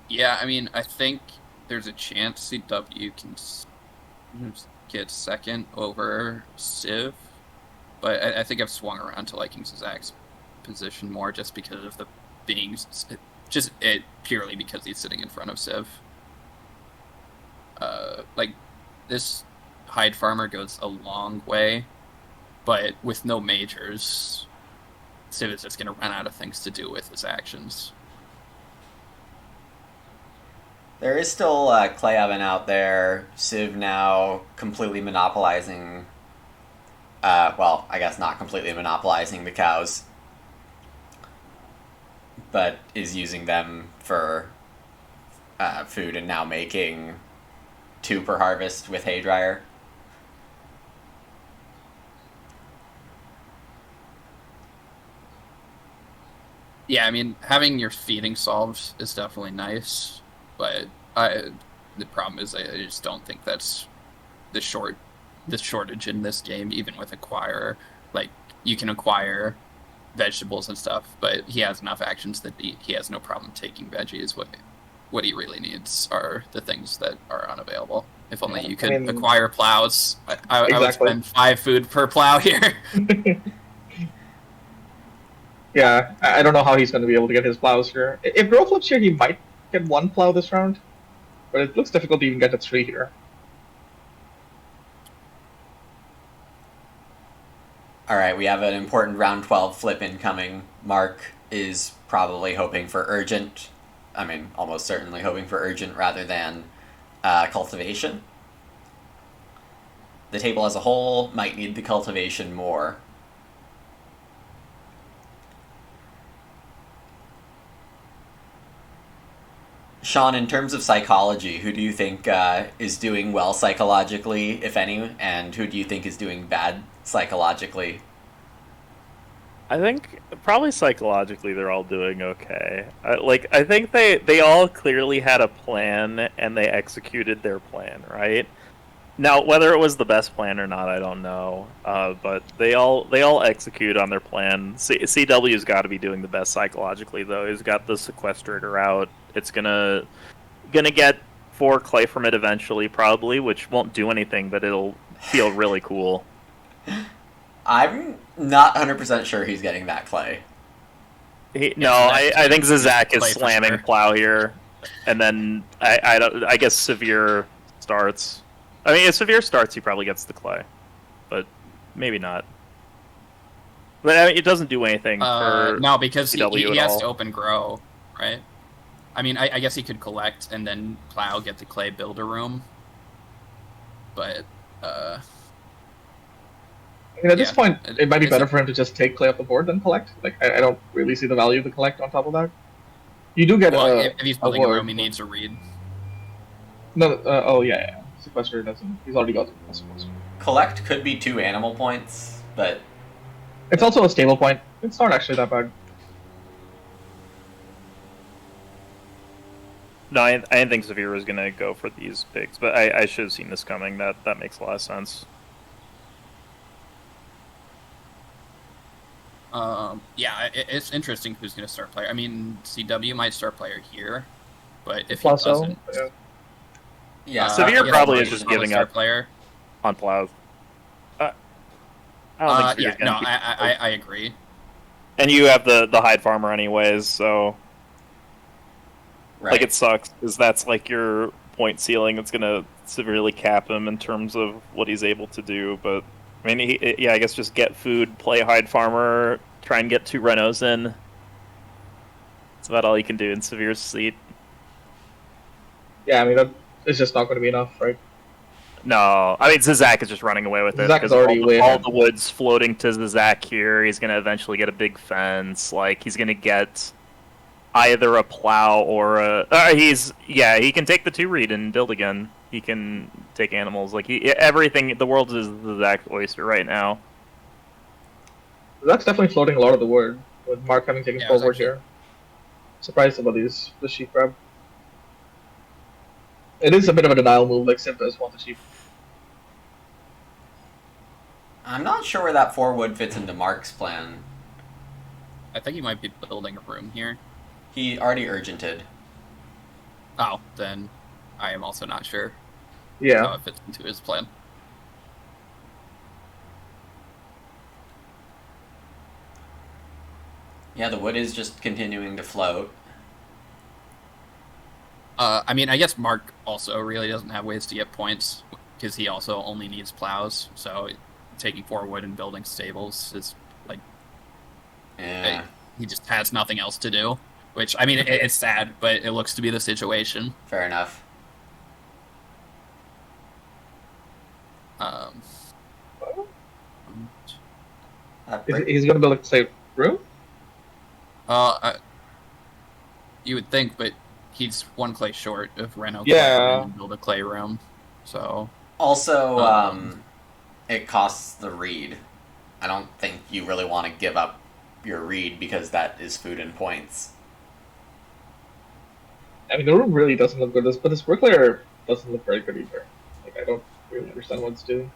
Yeah, I mean, I think there's a chance CW can get second over Civ, but I think I've swung around to liking Xaxaq's position more, just because of the being, purely because he's sitting in front of Civ. Like, this Hide Farmer goes a long way, but with no majors, Civ is just going to run out of things to do with his actions. There is still Clay Oven out there. Civ now completely monopolizing... well, I guess not completely monopolizing the cows, but is using them for food and now making 2 per harvest with hay dryer. Yeah, I mean, having your feeding solved is definitely nice, but the problem is I just don't think that's the shortage in this game, even with Acquire. Like, you can acquire vegetables and stuff, but he has enough actions that he has no problem taking veggies. What he really needs are the things that are unavailable. If only you could acquire plows. I would spend 5 food per plow here. Yeah, I don't know how he's going to be able to get his plows here. If Bro flips here, he might get 1 plow this round, but it looks difficult to even get to 3 here. Alright, we have an important round 12 flip incoming. Mark is probably hoping for urgent. I mean, almost certainly hoping for urgent rather than cultivation. The table as a whole might need the cultivation more. Sean, in terms of psychology, who do you think is doing well psychologically, if any, and who do you think is doing bad psychologically? I think probably psychologically they're all doing okay. I think they all clearly had a plan and they executed their plan, right? Now, whether it was the best plan or not, I don't know. But they all execute on their plan. CW's got to be doing the best psychologically, though. He's got the Sequestrator out. It's gonna get 4 clay from it eventually, probably, which won't do anything, but it'll feel really cool. I'm not 100% sure he's getting that clay. I think Xaxaq is slamming plow here, and then I guess Siverure starts. I mean, if Siverure starts, he probably gets the clay, but maybe not. But I mean, it doesn't do anything for no, because he has to open grow, right? I mean, I guess he could collect and then plow, get the clay, build a room. But I mean, at this point, it might be better for him to just take clay off the board than collect. Like, I don't really see the value of the collect on top of that. You do get if he's building a room, he needs a read. No, oh yeah. Sequester doesn't. He's already got the sequester. Collect could be 2 animal points, but it's also a stable point. It's not actually that bad. No, I didn't think Siverure was gonna go for these picks, but I should have seen this coming. That makes a lot of sense. Yeah, it's interesting who's going to start player. I mean, CW might start player here, but if Plus he doesn't... Yeah, Siverure probably is just giving up player on plows. I don't think yeah, no, I agree. And you have the Hide Farmer anyways, so... Right. Like, it sucks, because that's, like, your point ceiling. It's gonna severely cap him in terms of what he's able to do, but, I mean, I guess just get food, play Hide Farmer, try and get 2 Renos in. That's about all you can do in Severe's seat. Yeah, I mean, it's just not going to be enough, right? No, I mean, Xaxaq is just running away with it. Xaxaq is because already way all ahead. the wood's floating to Xaxaq here. He's going to eventually get a big fence. Like, he's going to get either a plow or a... he can take the 2-read and build again. He can take animals. Like, everything... The world is Xaxaq's oyster right now. That's definitely floating a lot of the wood, with Mark having taken forward here. Surprised about the sheep grab. It is a bit of a denial move, like Sim does want the sheep. I'm not sure where that 4 wood fits into Mark's plan. I think he might be building a room here. He already urgented. Oh, then I am also not sure how Yeah. it fits into his plan. Yeah, the wood is just continuing to float. I mean, I guess Mark also really doesn't have ways to get points, because he also only needs plows, so taking 4 wood and building stables is, like, Yeah. he just has nothing else to do. Which, I mean, it's sad, but it looks to be the situation. Fair enough. He's going to build, say, room? You would think, but he's 1 clay short of Reno Yeah. and build a clay room, so... Also, it costs the reed. I don't think you really want to give up your reed because that is food and points. I mean, the room really doesn't look good, but this bricklayer doesn't look very good either. Like, I don't really understand what it's doing.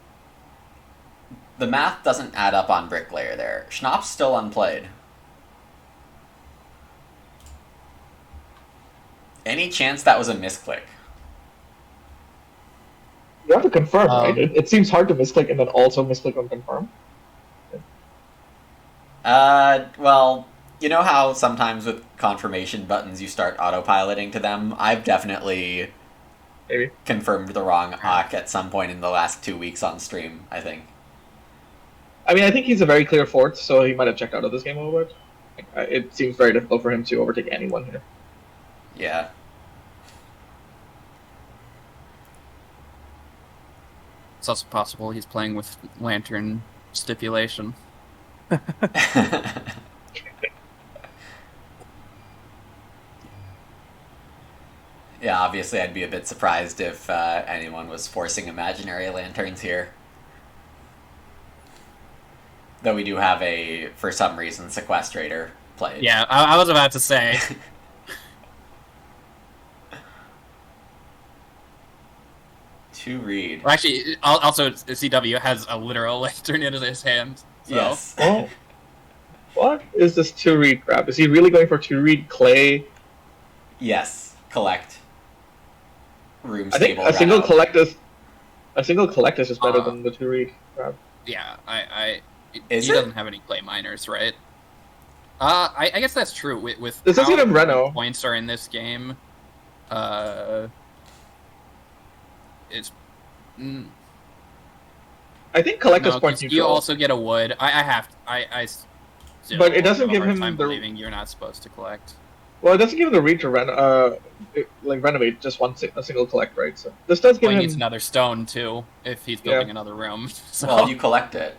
The math doesn't add up on bricklayer there. Schnapp's still unplayed. Any chance that was a misclick? You have to confirm, right? It seems hard to misclick and then also misclick on confirm. Well, you know how sometimes with confirmation buttons you start autopiloting to them? I've definitely Maybe. confirmed the wrong OC at some point in the last 2 weeks on stream, I think. I mean, I think he's a very clear fourth, so he might have checked out of this game a little bit. It seems very difficult for him to overtake anyone here. Yeah. It's also possible he's playing with lantern stipulation. Yeah, obviously I'd be a bit surprised if anyone was forcing imaginary lanterns here. Though we do have a, for some reason, sequestrator played. Yeah, I was about to say. To read. Well, actually, also, CW has a literal lantern in his hand. So. Yes. Oh. What is this 2-read grab? Is he really going for 2-read clay? Yes. Collect. Room I think stable. a single Reno. collect is just better than the 2-read grab. Yeah, he Is it? doesn't have any clay miners, right? I guess that's true. With This does how give him Reno. points are in this game, it's. I think collect is No, point 'cause you neutral. also get a wood. I still But it doesn't have a give hard him time the- believing you're not supposed to collect. Well, it doesn't give him the read to renovate just a single collect, right? So this does give Well, he him. needs another stone too if he's building another room. So. Well, you collect it.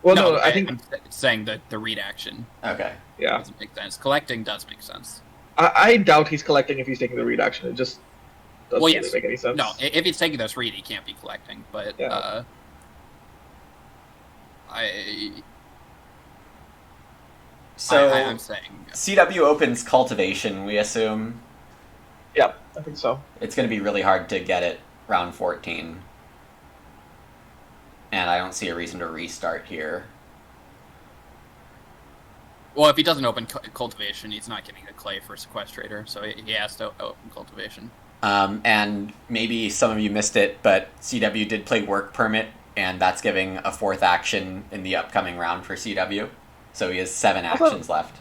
Well, no, I think I'm saying that the read action Okay. yeah. doesn't make sense. Collecting does make sense. I doubt he's collecting if he's taking the read action. It just doesn't Well, really yes. make any sense. No, if he's taking this read, he can't be collecting. But Yeah. So, I'm saying CW opens cultivation, we assume. Yeah, I think so. It's going to be really hard to get it round 14. And I don't see a reason to restart here. well, if he doesn't open cultivation, he's not getting the clay for sequestrator, so he has to open cultivation. And maybe some of you missed it, but CW did play work permit, and that's giving a 4th action in the upcoming round for CW. So he has 7 actions left.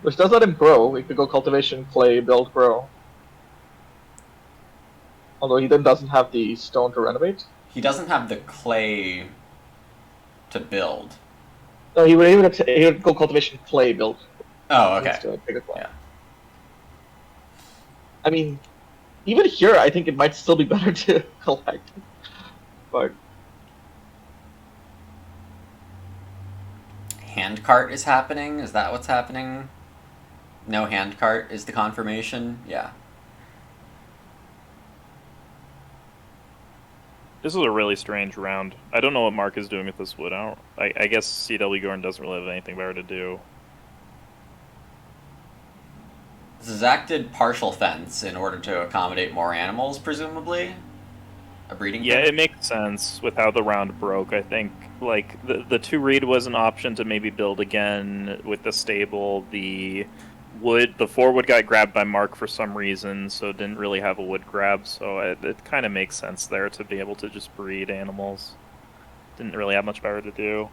Which does let him grow. We could go cultivation, clay, build, grow. Although he then doesn't have the stone to renovate. He doesn't have the clay to build. No, he would go cultivation, clay, build. Oh, okay. To pick a clay. Yeah. I mean, even here, I think it might still be better to collect. But Handcart is happening? Is that what's happening? No handcart is the confirmation? Yeah. This is a really strange round. I don't know what Mark is doing with this wood. I guess CW Gordon doesn't really have anything better to do. Xaxaq did partial fence in order to accommodate more animals, presumably? A breeding Yeah, pit? it makes sense with how the round broke. I think like the 2 reed was an option to maybe build again with the stable. The 4 wood got grabbed by Mark for some reason, so didn't really have a wood grab. So it kind of makes sense there to be able to just breed animals. Didn't really have much better to do.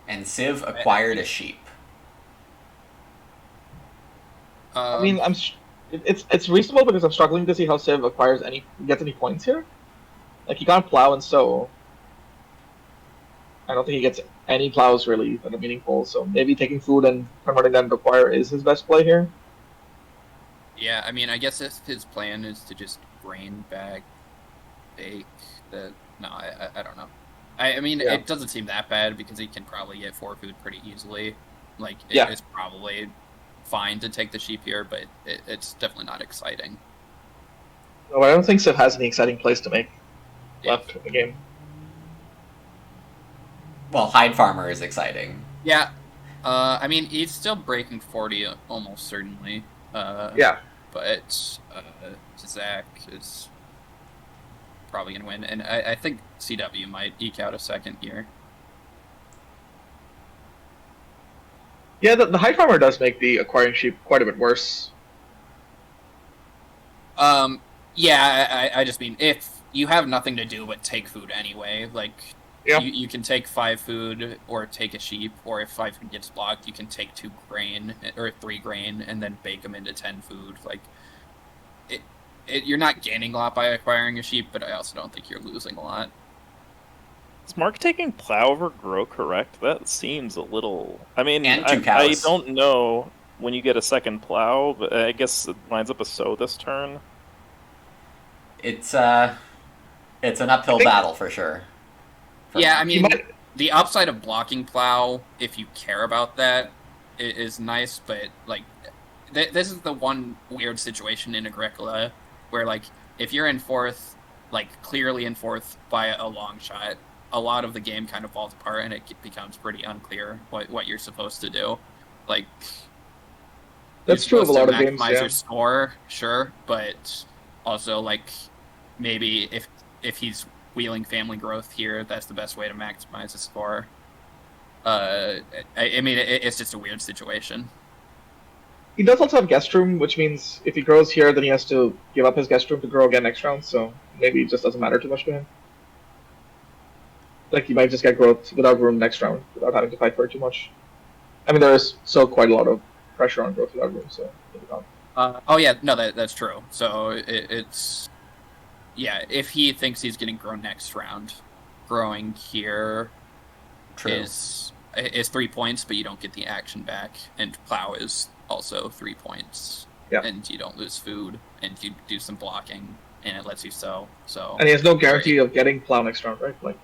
And Civ acquired a sheep. I mean, it's reasonable because I'm struggling to see how Civ gets any points here. Like he can't plow and sow. I don't think he gets any plows really that are meaningful. So maybe taking food and converting them to acquire is his best play here. Yeah, I mean, I guess if his plan is to just grain bag, bake, no, I don't know. I mean, Yeah. It doesn't seem that bad because he can probably get 4 food pretty easily. Like, Yeah. it's probably fine to take the sheep here, but it's definitely not exciting. No, I don't think Civ has any exciting plays to make Yeah. left in the game. Well, Hide Farmer is exciting. Yeah, I mean, he's still breaking 40 almost certainly. Yeah. But Xaxaq is probably going to win, and I think CW might eke out a second here. Yeah, the high farmer does make the acquiring sheep quite a bit worse. Yeah, I just mean, if you have nothing to do but take food anyway, like, Yeah. you can take 5 food, or take a sheep, or if 5 food gets blocked, you can take 2 grain, or 3 grain, and then bake them into 10 food. Like, you're not gaining a lot by acquiring a sheep, but I also don't think you're losing a lot. Is Mark taking plow over grow correct? That seems a little... I mean, And 2 I cows. don't know when you get a second plow, but I guess it lines up a sow this turn. It's an uphill battle for sure. Yeah, I You mean, might- the upside of blocking plow, if you care about that, is nice, but, like, this is the one weird situation in Agricola where, like, if you're in 4th, like, clearly in 4th by a long shot, a lot of the game kind of falls apart and it becomes pretty unclear what you're supposed to do. Like, That's you're true of a supposed lot to of games, maximize yeah. your score, sure, but also, like, maybe if he's wheeling family growth here, that's the best way to maximize his score. I mean, it's just a weird situation. He does also have guest room, which means if he grows here, then he has to give up his guest room to grow again next round, so maybe it just doesn't matter too much to him. Like, he might just get growth without room next round, without having to fight for it too much. I mean, there is still quite a lot of pressure on growth without room, so maybe not. Oh yeah, no, that's true. So it's yeah, if he thinks he's getting grown next round, growing here True. is 3 points, but you don't get the action back, and plow is also 3 points, Yeah. and you don't lose food, and you do some blocking, and it lets you sow. So And he has no guarantee of getting plow next round, right? Like,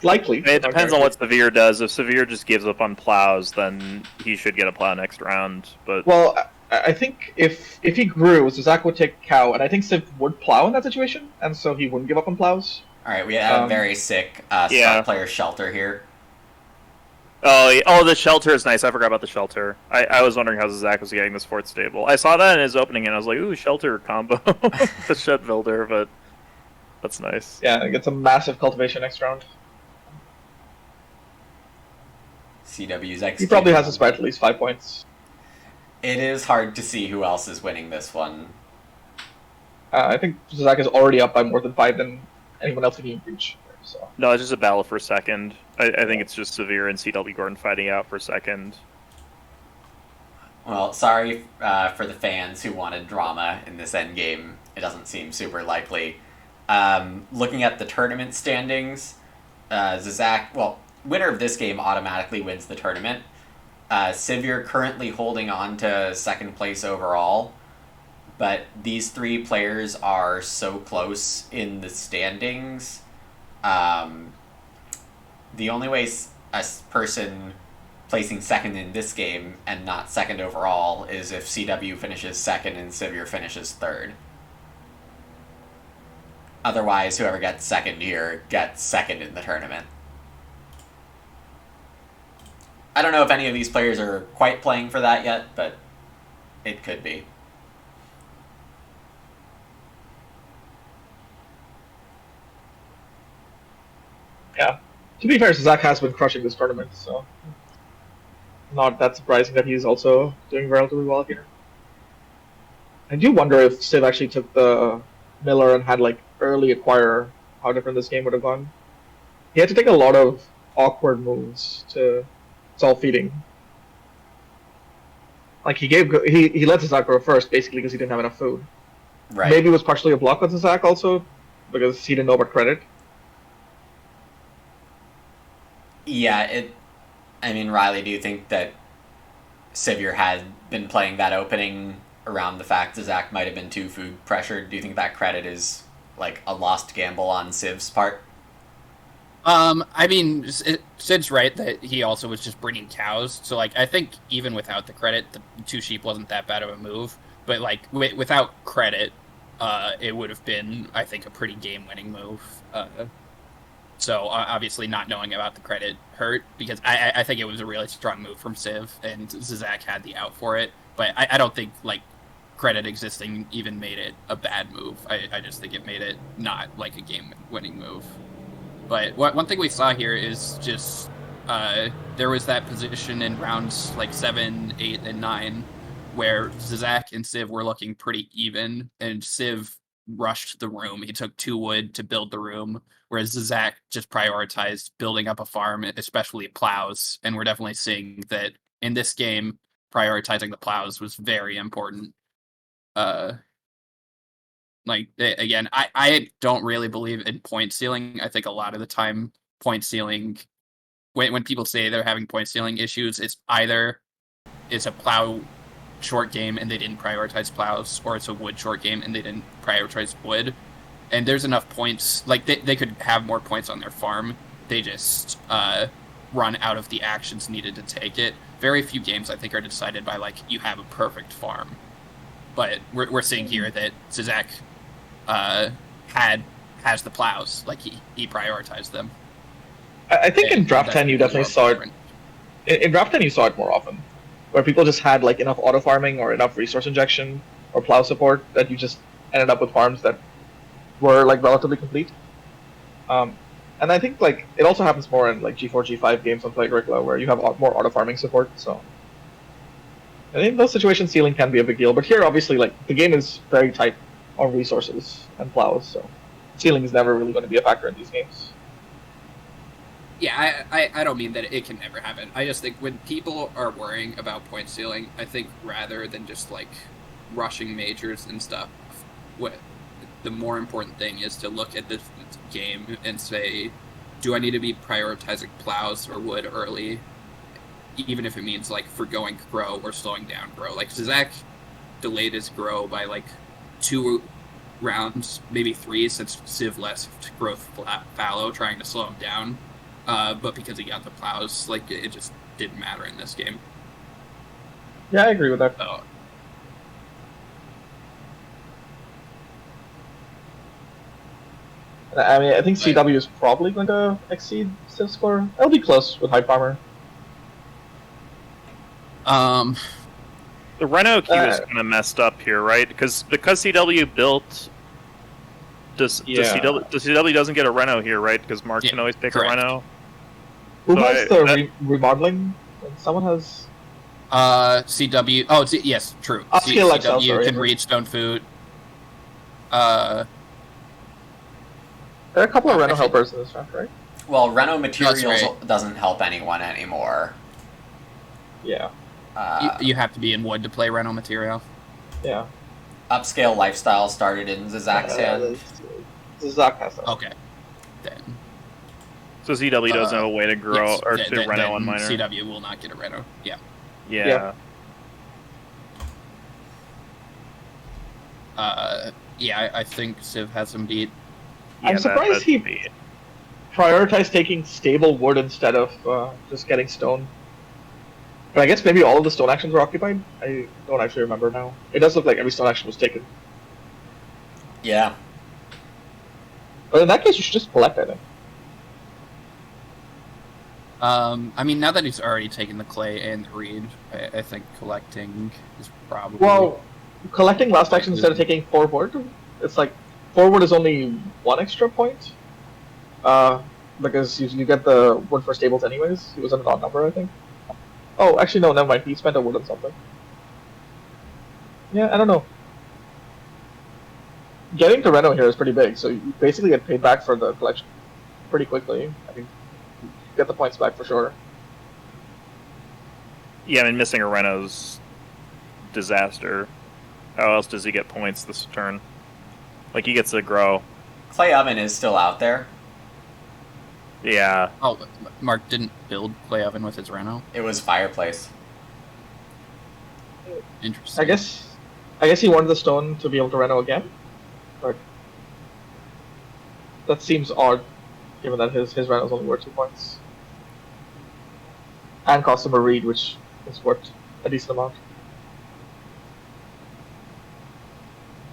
likely. It not depends on guaranteed. what Siverure does. If Siverure just gives up on plows, then he should get a plow next round. But Well, I think if he grew, Xaxaq would take cow, and I think Civ would plow in that situation, and so he wouldn't give up on plows. All right, we have a Um, very sick yeah. star player shelter here. oh, the shelter is nice. I forgot about the shelter. I was wondering how Zach was getting this 4th stable. I saw that in his opening, and I was like, ooh, shelter combo. The shed builder, but that's nice. Yeah, it gets a massive cultivation next round. CW's X. He probably has us by at least 5 points. It is hard to see who else is winning this one. I think Xaxaq is already up by more than 5 than anyone else in game reach. So No, it's just a battle for second. I think it's just Siverure and CW Gordon fighting out for second. Well, sorry for the fans who wanted drama in this endgame. It doesn't seem super likely. Looking at the tournament standings, Xaxaq, well, winner of this game automatically wins the tournament. Siverure currently holding on to second place overall, but these three players are so close in the standings. The only way a person placing second in this game and not second overall is if CW finishes second and Siverure finishes third. Otherwise, whoever gets second here gets second in the tournament. I don't know if any of these players are quite playing for that yet, but it could be. yeah, to be fair, Xaxaq has been crushing this tournament, so not that surprising that he's also doing relatively well here. I do wonder if Civ actually took the Miller and had like early acquire, how different this game would have gone. He had to take a lot of awkward moves to solve feeding. Like he let Xaxaq go first basically because he didn't have enough food. Right. Maybe it was partially a block on Xaxaq also because he didn't know about credit. Yeah, I mean, Riley, do you think that Siverure had been playing that opening around the fact Xaxaq might have been too food pressured? Do you think that credit is like a lost gamble on Civ's part? I mean, Sid's right that he also was just breeding cows. So, like, I think even without the credit, the two sheep wasn't that bad of a move. But, like, without credit, it would have been, I think, a pretty game-winning move. So, obviously, not knowing about the credit hurt, because I think it was a really strong move from Civ, and Xaxaq had the out for it. But I don't think, like, credit existing even made it a bad move. I just think it made it not, like, a game-winning move. But one thing we saw here is just there was that position in rounds like 7, 8, and 9 where Xaxaq and Civ were looking pretty even, and Civ rushed the room. He took 2 wood to build the room, whereas Xaxaq just prioritized building up a farm, especially plows. And we're definitely seeing that in this game, prioritizing the plows was very important. Like, again, I don't really believe in point ceiling. I think a lot of the time, point ceiling, when people say they're having point ceiling issues, it's either it's a plow short game and they didn't prioritize plows, or it's a wood short game and they didn't prioritize wood. And there's enough points, like they could have more points on their farm. They just run out of the actions needed to take it. Very few games, I think, are decided by, like, you have a perfect farm. But we're seeing here that Xaxaq has the plows, like he prioritized them. I think in Draft 10 you definitely saw it. In Draft 10 you saw it more often, where people just had like enough auto farming or enough resource injection or plow support that you just ended up with farms that were like relatively complete. And I think like it also happens more in like G4, G5 games on Agricola where you have more auto farming support. So I think those situations ceiling can be a big deal, but here obviously like the game is very tight on resources and plows, so ceiling is never really going to be a factor in these games. Yeah, I don't mean that it can never happen. I just think when people are worrying about point ceiling, I think rather than just like rushing majors and stuff, what the more important thing is to look at this game and say, do I need to be prioritizing plows or wood early, even if it means like forgoing grow or slowing down grow. Like Xaxaq delayed his grow by like 2 rounds, maybe 3, since Civ left growth fallow, trying to slow him down. But because he got the plows, like it just didn't matter in this game. Yeah, I agree with that. So, I mean, I think CW is probably going to exceed Civ's score. It'll be close with Hype Farmer. The Reno queue is kind of messed up here, right? Because CW built. Does CW doesn't get a Reno here, right? Because Mark can always pick correct. a Reno. Who has the remodeling? Someone has. CW. Oh, yes, true. CW can read stone food. There are a couple of Reno Actually- helpers in this draft, right? Well, Reno Materials right. doesn't help anyone anymore. Yeah. You have to be in wood to play rental material. Yeah. Upscale Lifestyle started in Xaxaq's hand. Xaxaq has that. Okay. Then. So CW doesn't have a way to grow Yes, or then- to then Reno on minor. CW will not get a Reno. Yeah. Yeah. Yeah. I think Civ has him beat. Yeah, I'm that- surprised that'd he be- prioritized taking stable wood instead of just getting stone. But I guess maybe all of the stone actions were occupied? I don't actually remember now. It does look like every stone action was taken. Yeah. But in that case, you should just collect, I think. I mean, now that he's already taken the clay and the reed, I think collecting is probably. Well, collecting last action instead of taking 4 wood, it's like 4 wood is only 1 extra point. Because you get the wood for stables anyways. It was an odd number, I think. Oh, actually, no, never mind. He spent a wood on something. Yeah, I don't know. Getting to Reno here is pretty big, so you basically get paid back for the collection pretty quickly. I mean, you get the points back for sure. Yeah, I mean, missing a Reno's disaster. How else does he get points this turn? Like, he gets to grow. Clay Oven is still out there. Yeah. Oh, Mark didn't build clay oven with his Reno. It was Fireplace. Interesting. I guess he wanted the stone to be able to Reno again, but that seems odd, given that his Reno is only worth 2 points, and cost him a reed, which is worth a decent amount.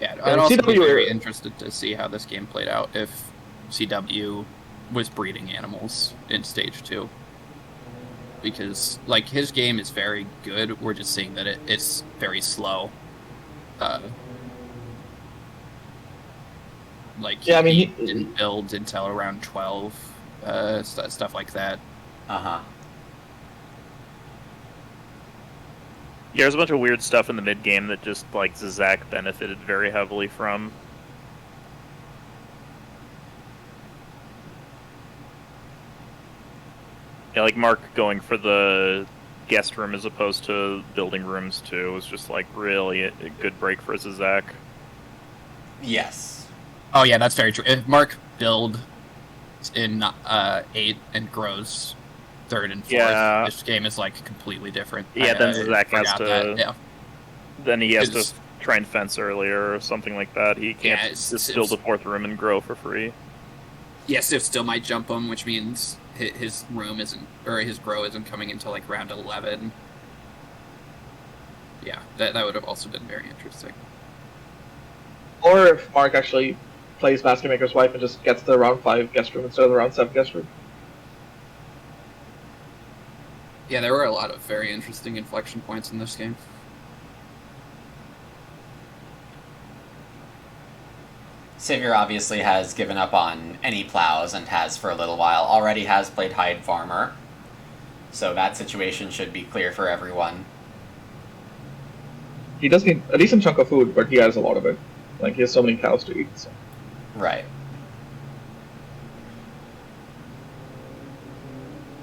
Yeah, And I'd also be CW very interested to see how this game played out if CW was breeding animals in stage 2. Because, like, his game is very good, we're just seeing that it's very slow. Like, Yeah, I mean, he didn't build until around 12, stuff like that. Uh-huh. Yeah, there's a bunch of weird stuff in the mid game that just, like, Xaxaq benefited very heavily from. Yeah, like Mark going for the guest room as opposed to building rooms too was just like really a good break for Xaxaq. Yes. Oh yeah, that's very true. If Mark builds in 8 and grows 3rd and 4th, Yeah. this game is like completely different. Yeah, then I Xaxaq has forgot to. that, yeah. Then he has It's- to try and fence earlier or something like that. He can't Yeah, just build a 4th room and grow for free. Yes, Civ still might jump him, which means his room isn't, or his grow isn't coming until like round 11. Yeah, that would have also been very interesting. Or if Mark actually plays Basket Maker's Wife and just gets the round 5 guest room instead of the round 7 guest room. Yeah, there were a lot of very interesting inflection points in this game. Siverure obviously has given up on any plows and has for a little while. Already has played Hide Farmer. So that situation should be clear for everyone. He does need a decent chunk of food, but he has a lot of it. Like, he has so many cows to eat. So. Right.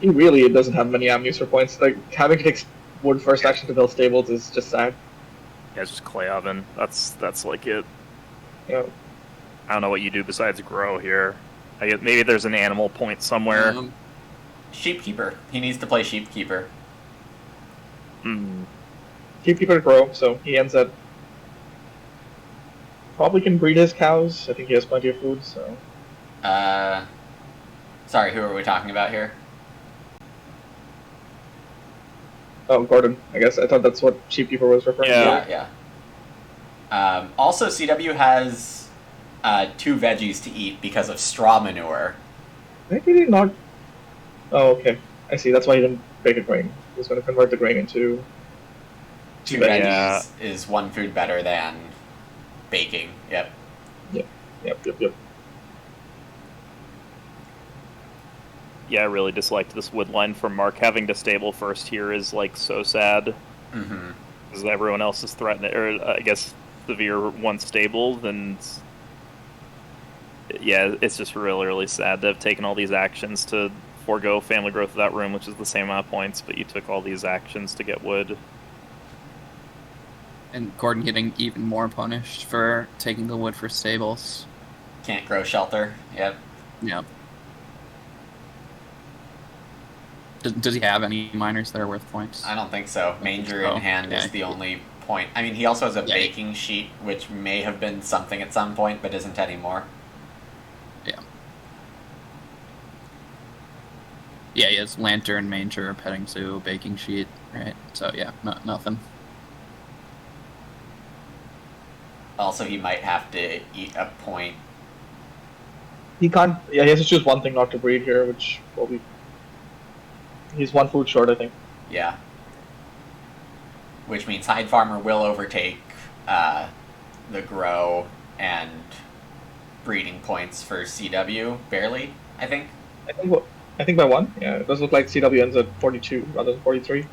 He really doesn't have many avenues for points. Like, having to take wood first action to build stables is just sad. Yeah, it's just clay oven. That's like it. You know, I don't know what you do besides grow here. I guess maybe there's an animal point somewhere. Sheepkeeper. He needs to play Sheepkeeper. Hmm. keep people to grow, so he ends up probably can breed his cows. I think he has plenty of food, so. Sorry, who are we talking about here? Oh, Gordon, I guess. I thought that's what Sheepkeeper was referring to. Yeah. Also, CW has 2 veggies to eat because of straw manure. Maybe he did not. Oh, okay. I see. That's why he didn't bake a grain. He was going to convert the grain into 2 veggies. veggies Yeah. is 1 food better than baking. Yep. Yep. Yeah, I really disliked this wood line from Mark. Having to stable first here is like so sad. Mm-hmm. Because everyone else is threatening, or I guess Severe once stable, then yeah, it's just really, really sad to have taken all these actions to forego family growth of that room, which is the same amount of points, but you took all these actions to get wood. And Gordon getting even more punished for taking the wood for stables. Can't grow shelter. Yep. Yeah. Does he have any miners that are worth points? I don't think so. Manger in hand is the only point. I mean, he also has a baking sheet, which may have been something at some point, but isn't anymore. Yeah. Yeah, he has lantern, manger, petting zoo, baking sheet, right? So yeah, nothing. Also, he might have to eat a point. He can't. Yeah, he has to choose one thing not to breed here, which will be. He's one food short, I think. Yeah. Which means Hide Farmer will overtake the grow and breeding points for CW, barely, I think. I think by one. Yeah, it does look like CW ends at 42 rather than 43.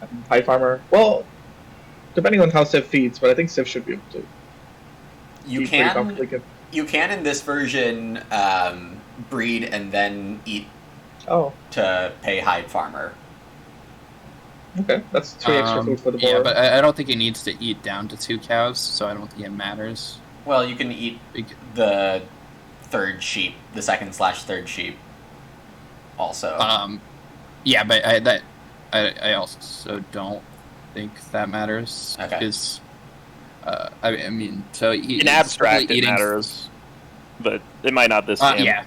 And High Farmer, well, depending on how Civ feeds, but I think Civ should be able to. You can in this version breed and then eat to pay Hide Farmer. Okay, that's 3 extra food for the board. Yeah, but I don't think he needs to eat down to 2 cows, so I don't think it matters. Well, you can eat the third sheep, the second/third sheep. Also. Yeah, but I also don't think that matters. Okay. Because, I mean, so in abstract it matters, but it might not this game. Yeah,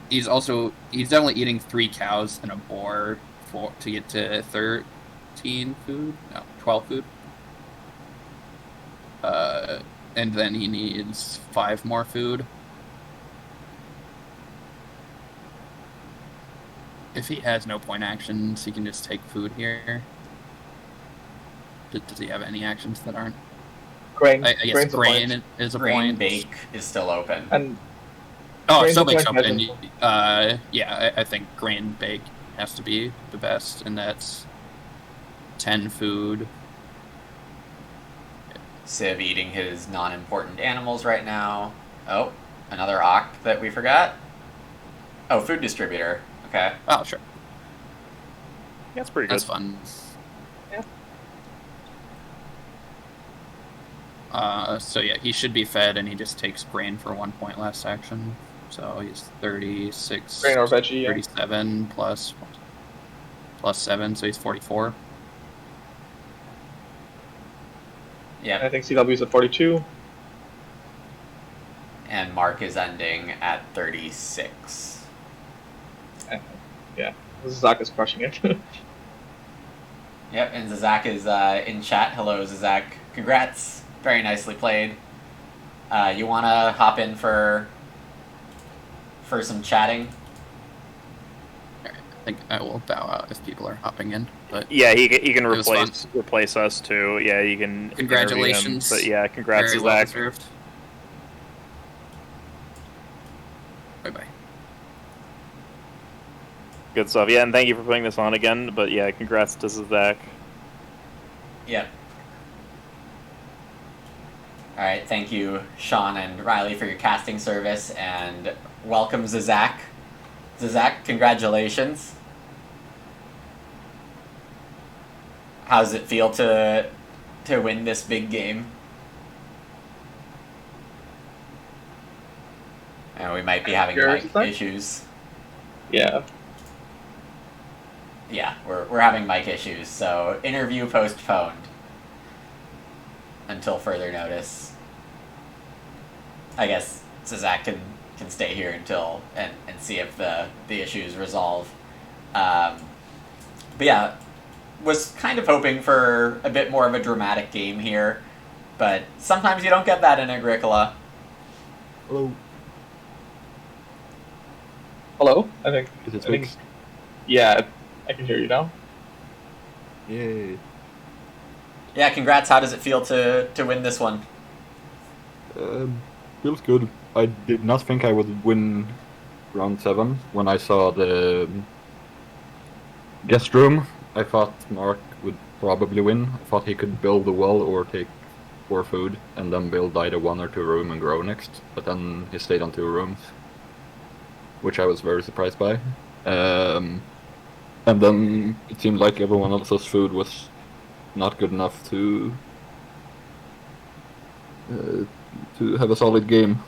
he's definitely eating 3 cows and a boar to get to 13 food. No, 12 food. And then he needs 5 more food. If he has no point actions, he can just take food here. Does he have any actions that aren't? Grain. I guess grain is a Grain point. bake is still open. And still bake's open. Yeah, I think grain bake has to be the best, and that's 10 food. Civ eating his non-important animals right now. Oh, another Oct that we forgot. Oh, food distributor. Okay. Oh, sure. That's pretty good. That's fun. Yeah. So yeah, he should be fed, and he just takes grain for 1 point last action. So he's 36. Grain or veggie. 37 plus 7, so he's 44. Yeah. I think CW is at 42. And Mark is ending at 36. Yeah, Xaxaq is crushing it. Yep, and Xaxaq is in chat. Hello, Xaxaq. Congrats. Very nicely played. You want to hop in for some chatting? I think I will bow out if people are hopping in. But yeah, he can replace us too. Yeah, you can. Congratulations. But yeah, congrats, Very Xaxaq. well deserved. Bye-bye. Good stuff. Yeah, and thank you for putting this on again. But yeah, congrats to Xaxaq. Yep. Alright, thank you, Sean and Riley, for your casting service, and welcome, Xaxaq. Xaxaq, congratulations. How does it feel to win this big game? And we might be having mic issues. Yeah. Yeah, we're having mic issues, so interview postponed until further notice. I guess Xaxaq can stay here until and see if the issues resolve. But yeah, was kind of hoping for a bit more of a dramatic game here, but sometimes you don't get that in Agricola. Hello. Hello? I think. Is it I think, fixed? yeah, I can hear you now. Yay. Yeah, congrats. How does it feel to win this one? Feels good. I did not think I would win round 7 when I saw the guest room. I thought Mark would probably win. I thought he could build a wall or take 4 food, and then build either 1 or 2 room and grow next. But then he stayed on 2 rooms, which I was very surprised by. And then it seemed like everyone else's food was not good enough to have a solid game.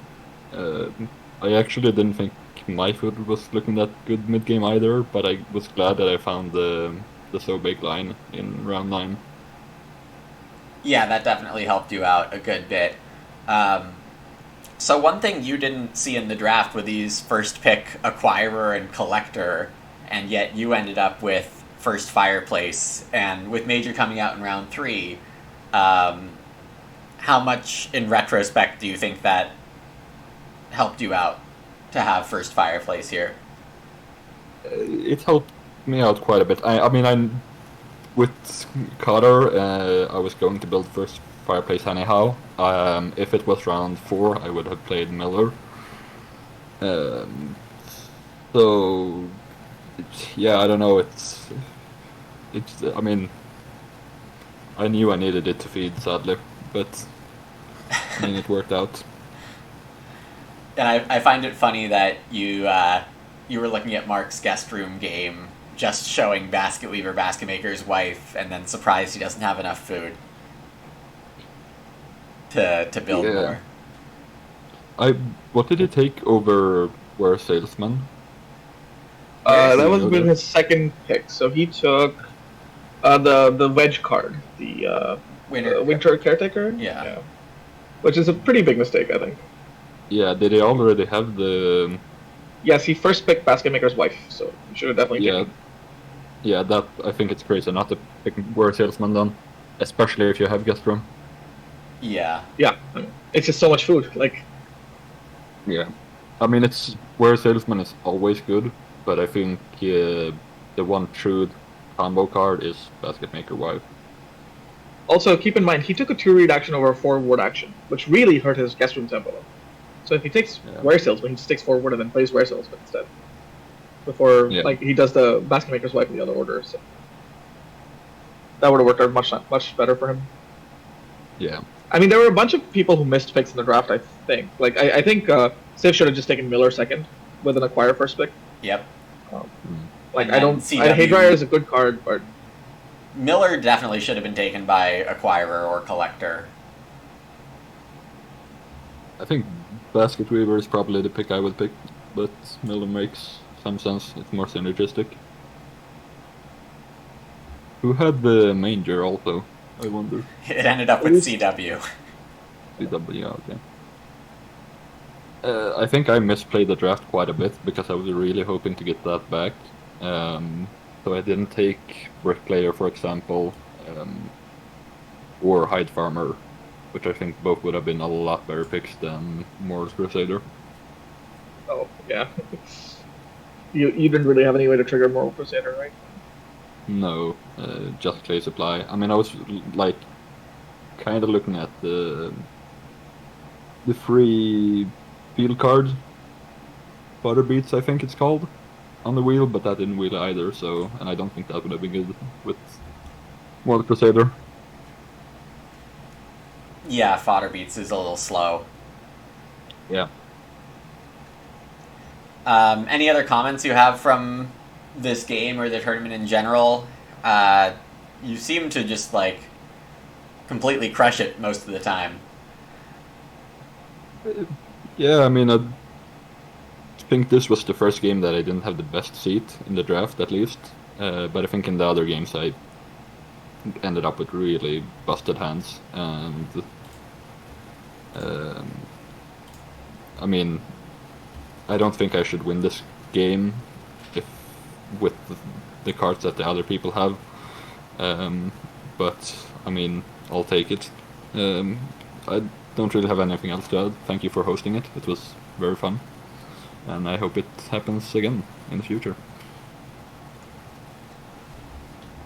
I actually didn't think my food was looking that good mid game either, but I was glad that I found the so big line in round 9. Yeah, that definitely helped you out a good bit. So one thing you didn't see in the draft were these first pick acquirer and collector, and yet you ended up with first fireplace. And with major coming out in round 3, how much in retrospect do you think that helped you out to have first fireplace here? It helped me out quite a bit. I mean, with Cotter, I was going to build first fireplace anyhow. If it was round 4, I would have played Miller. So, yeah, I don't know. It's. I mean, I knew I needed it to feed, sadly, but I mean, it worked out. And I find it funny that you were looking at Mark's guest room game, just showing Basket Weaver, Basket Maker's wife, and then surprised he doesn't have enough food to build more. What did he take over Were Salesman? That was with his second pick. So he took the wedge card, the Winter Caretaker. Yeah, which is a pretty big mistake, I think. Yeah, did he already have the? Yes, he first picked Basket Maker's wife, so he should have definitely taken. Yeah, that I think it's crazy not to pick Were Salesman then, especially if you have guest room. Yeah. Yeah, I mean, it's just so much food. Like. Yeah, I mean it's Were Salesman is always good, but I think the one true combo card is Basket Maker wife. Also, keep in mind he took a 2-read action over a 4-ward action, which really hurt his guest room tempo. So if he takes Were Salesman, he just takes 4 ward and then plays Were Salesman instead. Before like he does the Basket Maker's wife in the other order, so that would have worked out much better for him. Yeah. I mean, there were a bunch of people who missed picks in the draft, I think. Like, I think Civ should have just taken Miller second with an acquire first pick. Yep. Like, Haydryer is a good card, but... Miller definitely should have been taken by acquirer or collector. I think Basket Weaver is probably the pick I would pick, but Miller makes some sense. It's more synergistic. Who had the Manger also? I wonder. It ended up with CW. CW, okay. I think I misplayed the draft quite a bit because I was really hoping to get that back. So I didn't take Bricklayer, for example, or Hide Farmer, which I think both would have been a lot better picks than Morris Crusader. Oh, yeah. You didn't really have any way to trigger Mortal Crusader, right? No, just Clay Supply. I mean, I was like kind of looking at the free field card, Butter Beats, I think it's called, on the wheel, but that didn't wheel either. So, and I don't think that would have been good with Mortal Crusader. Yeah, Fodder Beats is a little slow. Yeah. Any other comments you have from this game or the tournament in general? You seem to just like completely crush it most of the time. Yeah, I mean, I think this was the first game that I didn't have the best seat in the draft, at least. But I think in the other games I ended up with really busted hands. And I mean, I don't think I should win this game with the cards that the other people have. But I mean, I'll take it. I don't really have anything else to add. Thank you for hosting it. It was very fun, and I hope it happens again in the future.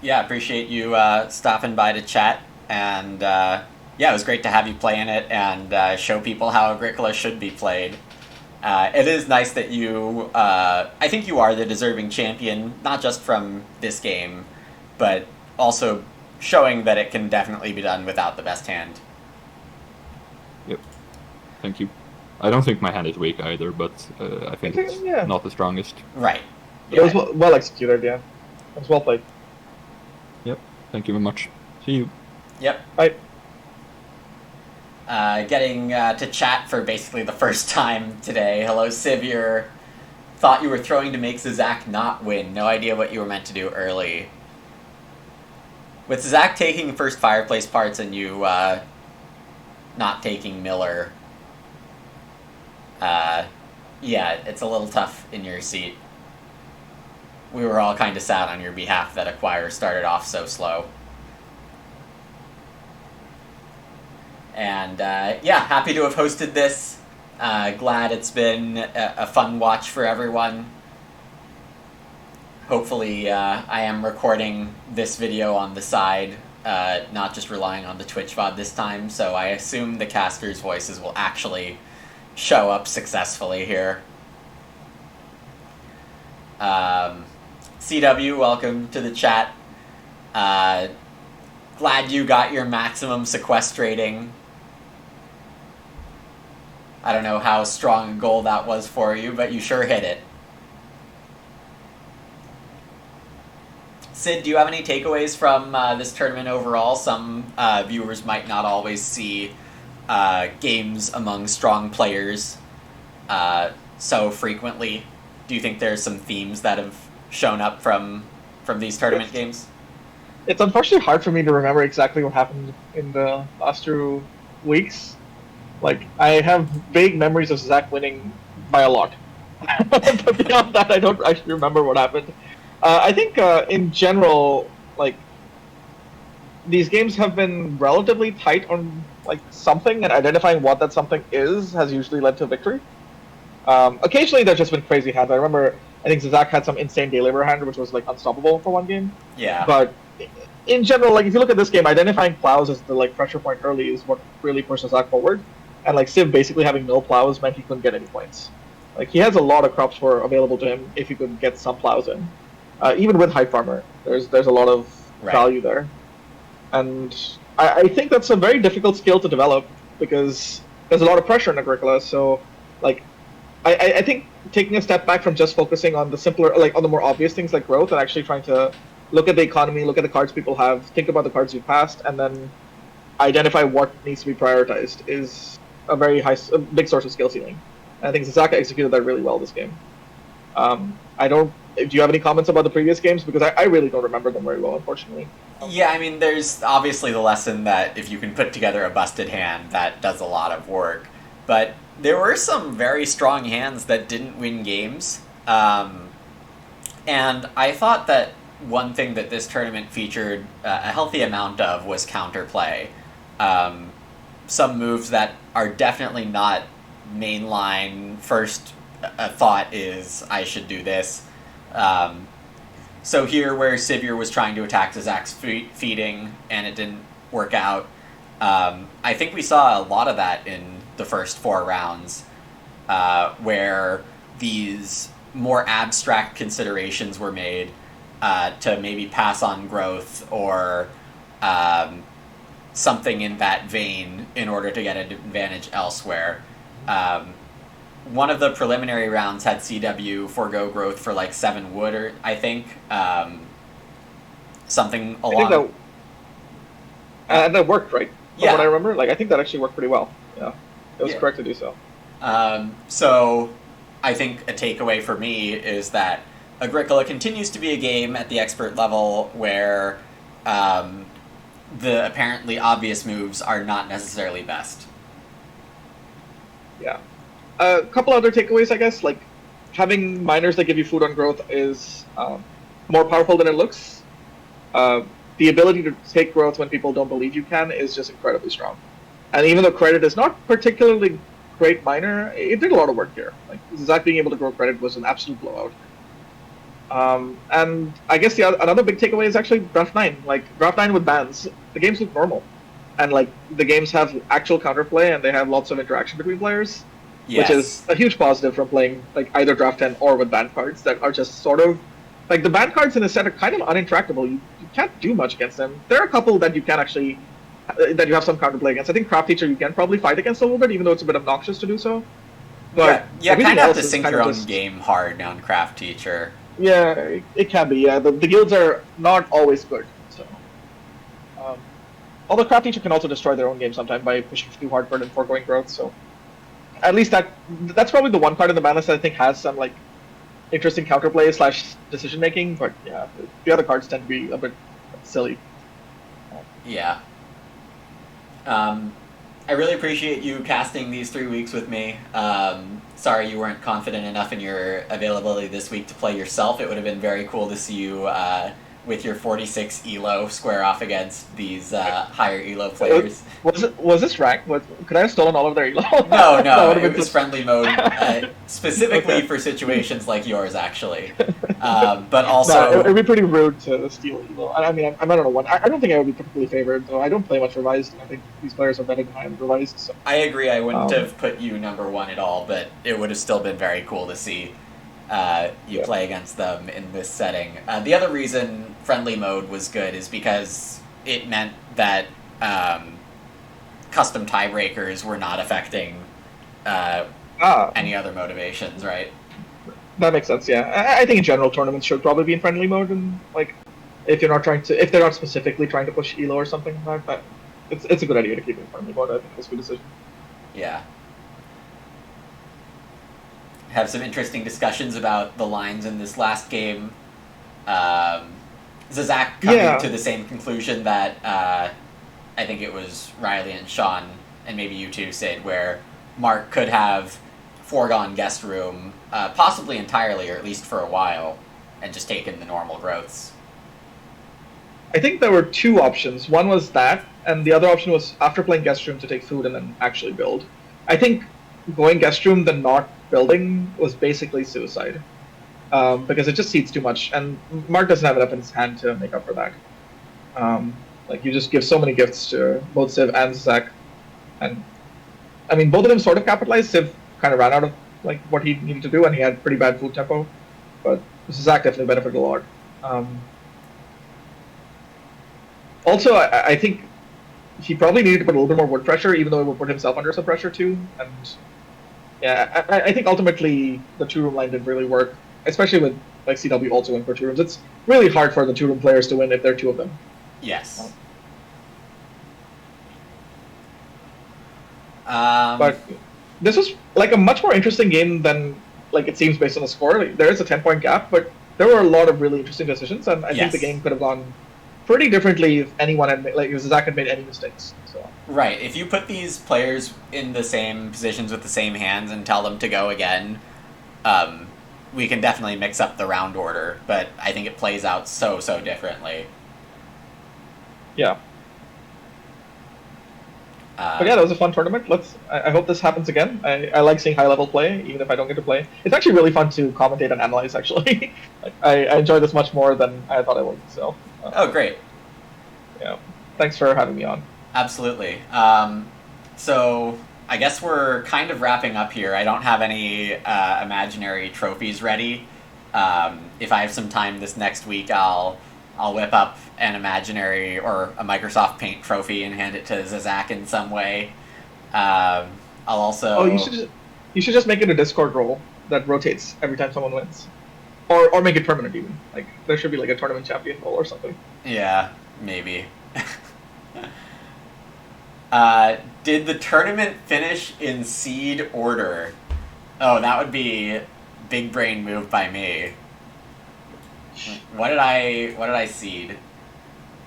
Yeah, appreciate you stopping by to chat, and yeah, it was great to have you play in it and show people how Agricola should be played. It is nice that you, I think you are the deserving champion, not just from this game, but also showing that it can definitely be done without the best hand. Thank you. I don't think my hand is weak either, but I think it's not the strongest. Right. Yeah. It was well executed, yeah. It was well played. Yep. Thank you very much. See you. Yep. Bye. Getting to chat for basically the first time today. Hello, Siverure. Thought you were throwing to make Xaxaq not win. No idea what you were meant to do early. With Xaxaq taking first fireplace parts and you not taking Miller, yeah, it's a little tough in your seat. We were all kind of sad on your behalf that Acquire started off so slow. And yeah, happy to have hosted this. Glad it's been a fun watch for everyone. Hopefully I am recording this video on the side, not just relying on the Twitch VOD this time, so I assume the casters' voices will actually show up successfully here. CW, welcome to the chat. Glad you got your maximum sequestrating. I don't know how strong a goal that was for you, but you sure hit it. Sid, do you have any takeaways from this tournament overall? Some viewers might not always see games among strong players so frequently. Do you think there's some themes that have shown up from these tournament games? It's unfortunately hard for me to remember exactly what happened in the last 2 weeks. Like, I have vague memories of Xaxaq winning by a lot. But beyond that, I don't actually remember what happened. I think, in general, like, these games have been relatively tight on, like, something, and identifying what that something is has usually led to victory. Occasionally, there's just been crazy hands. I remember, I think Xaxaq had some insane day labor hand, which was, like, unstoppable for one game. Yeah. But in general, like, if you look at this game, identifying plows as the, like, pressure point early is what really pushes Xaxaq forward. And, like, Civ basically having no plows meant he couldn't get any points. Like, he has a lot of crops available to him if he could get some plows in. Even with High Farmer, there's a lot of value there. And I think that's a very difficult skill to develop because there's a lot of pressure in Agricola. So, like, I think taking a step back from just focusing on the simpler, like, on the more obvious things like growth and actually trying to look at the economy, look at the cards people have, think about the cards you've passed, and then identify what needs to be prioritized is a big source of skill ceiling. And I think Xaxaq executed that really well this game. Do you have any comments about the previous games? Because I really don't remember them very well, unfortunately. Yeah, I mean, there's obviously the lesson that if you can put together a busted hand, that does a lot of work. But there were some very strong hands that didn't win games. And I thought that one thing that this tournament featured a healthy amount of was counterplay. Some moves that are definitely not mainline. First thought is, I should do this. So here, where Siverure was trying to attack Xaxaq's feeding, and it didn't work out, I think we saw a lot of that in the first 4 rounds, where these more abstract considerations were made to maybe pass on growth or something in that vein in order to get an advantage elsewhere. One of the preliminary rounds had CW forego growth for like 7 wood, or I think something along. That worked, right? From Yeah. what I remember, like, I think that actually worked pretty well. Yeah, it was correct to do so. So I think a takeaway for me is that Agricola continues to be a game at the expert level where the apparently obvious moves are not necessarily best. Yeah. A couple other takeaways, I guess, like having miners that give you food on growth is more powerful than it looks. The ability to take growth when people don't believe you can is just incredibly strong. And even though credit is not particularly great miner, it did a lot of work here. Like, Xaxaq being able to grow credit was an absolute blowout. And I guess another big takeaway is actually Draft 9. Like, Draft 9 with bans, the games look normal. And, like, the games have actual counterplay and they have lots of interaction between players. Yes. Which is a huge positive from playing like either Draft 10 or with ban cards that are just sort of like the ban cards in a set are kind of uninteractable. You can't do much against them. There are a couple that you can actually that you have some counterplay against. I think Craft Teacher you can probably fight against a little bit, even though it's a bit obnoxious to do so. But yeah, everything kind of have else to is sink kind your of own just- game hard on Craft Teacher. Yeah, it can be. Yeah, the guilds are not always good. So, although Craft Teacher can also destroy their own game sometimes by pushing too hard for it and foregoing growth. So, at least that's probably the one card in the ban list that I think has some like interesting counterplay / decision making. But yeah, the other cards tend to be a bit silly. Yeah. I really appreciate you casting these 3 weeks with me. Sorry you weren't confident enough in your availability this week to play yourself. It would have been very cool to see you with your 46 elo square off against these higher elo players. Was this rank? Could I have stolen all of their elo? No, it was friendly mode specifically for situations like yours, actually. But also, it would be pretty rude to steal elo. I mean, I don't know what. I don't think I would be particularly favored, though. I don't play much revised, and I think these players are better than I am revised. So. I agree. I wouldn't have put you number one at all, but it would have still been very cool to see you play against them in this setting. The other reason friendly mode was good is because it meant that custom tiebreakers were not affecting any other motivations, right? That makes sense. Yeah, I think in general tournaments should probably be in friendly mode, and like if they're not specifically trying to push elo or something like that, it's a good idea to keep it in friendly mode. I think it's a good decision. Yeah. Have some interesting discussions about the lines in this last game. Xaxaq coming to the same conclusion that I think it was Riley and Sean, and maybe you too, Sid, where Mark could have foregone guest room, possibly entirely, or at least for a while, and just taken the normal growths. I think there were two options. One was that, and the other option was after playing guest room to take food and then actually build. I think going guest room then not building was basically suicide, because it just seeds too much, and Mark doesn't have enough in his hand to make up for that. Like you just give so many gifts to both Civ and Xaxaq, and I mean both of them sort of capitalized. Civ kind of ran out of like what he needed to do, and he had pretty bad food tempo, but Xaxaq definitely benefited a lot. Also, I think he probably needed to put a little bit more wood pressure, even though he would put himself under some pressure too. And yeah, I think ultimately the two-room line didn't really work, especially with like CW also in for two rooms. It's really hard for the two-room players to win if there are two of them. Yes. But this was like a much more interesting game than like it seems based on the score. Like, there is a 10-point gap, but there were a lot of really interesting decisions, and I think the game could have gone pretty differently if anyone had made, like if Xaxaq had made any mistakes. So. Right. If you put these players in the same positions with the same hands and tell them to go again, we can definitely mix up the round order, but I think it plays out so differently. Yeah. But yeah, that was a fun tournament. I hope this happens again. I like seeing high level play, even if I don't get to play. It's actually really fun to commentate and analyze. Actually, I enjoy this much more than I thought I would. So. Oh, great. Yeah. Thanks for having me on. Absolutely. So I guess we're kind of wrapping up here. I don't have any imaginary trophies ready. If I have some time this next week, I'll whip up an imaginary or a Microsoft Paint trophy and hand it to Xaxaq in some way. I'll also... Oh, you should just make it a Discord role that rotates every time someone wins. Or make it permanent even. Like there should be like a tournament champion role or something. Yeah, maybe. Did the tournament finish in seed order? Oh, that would be big brain move by me. What did I seed?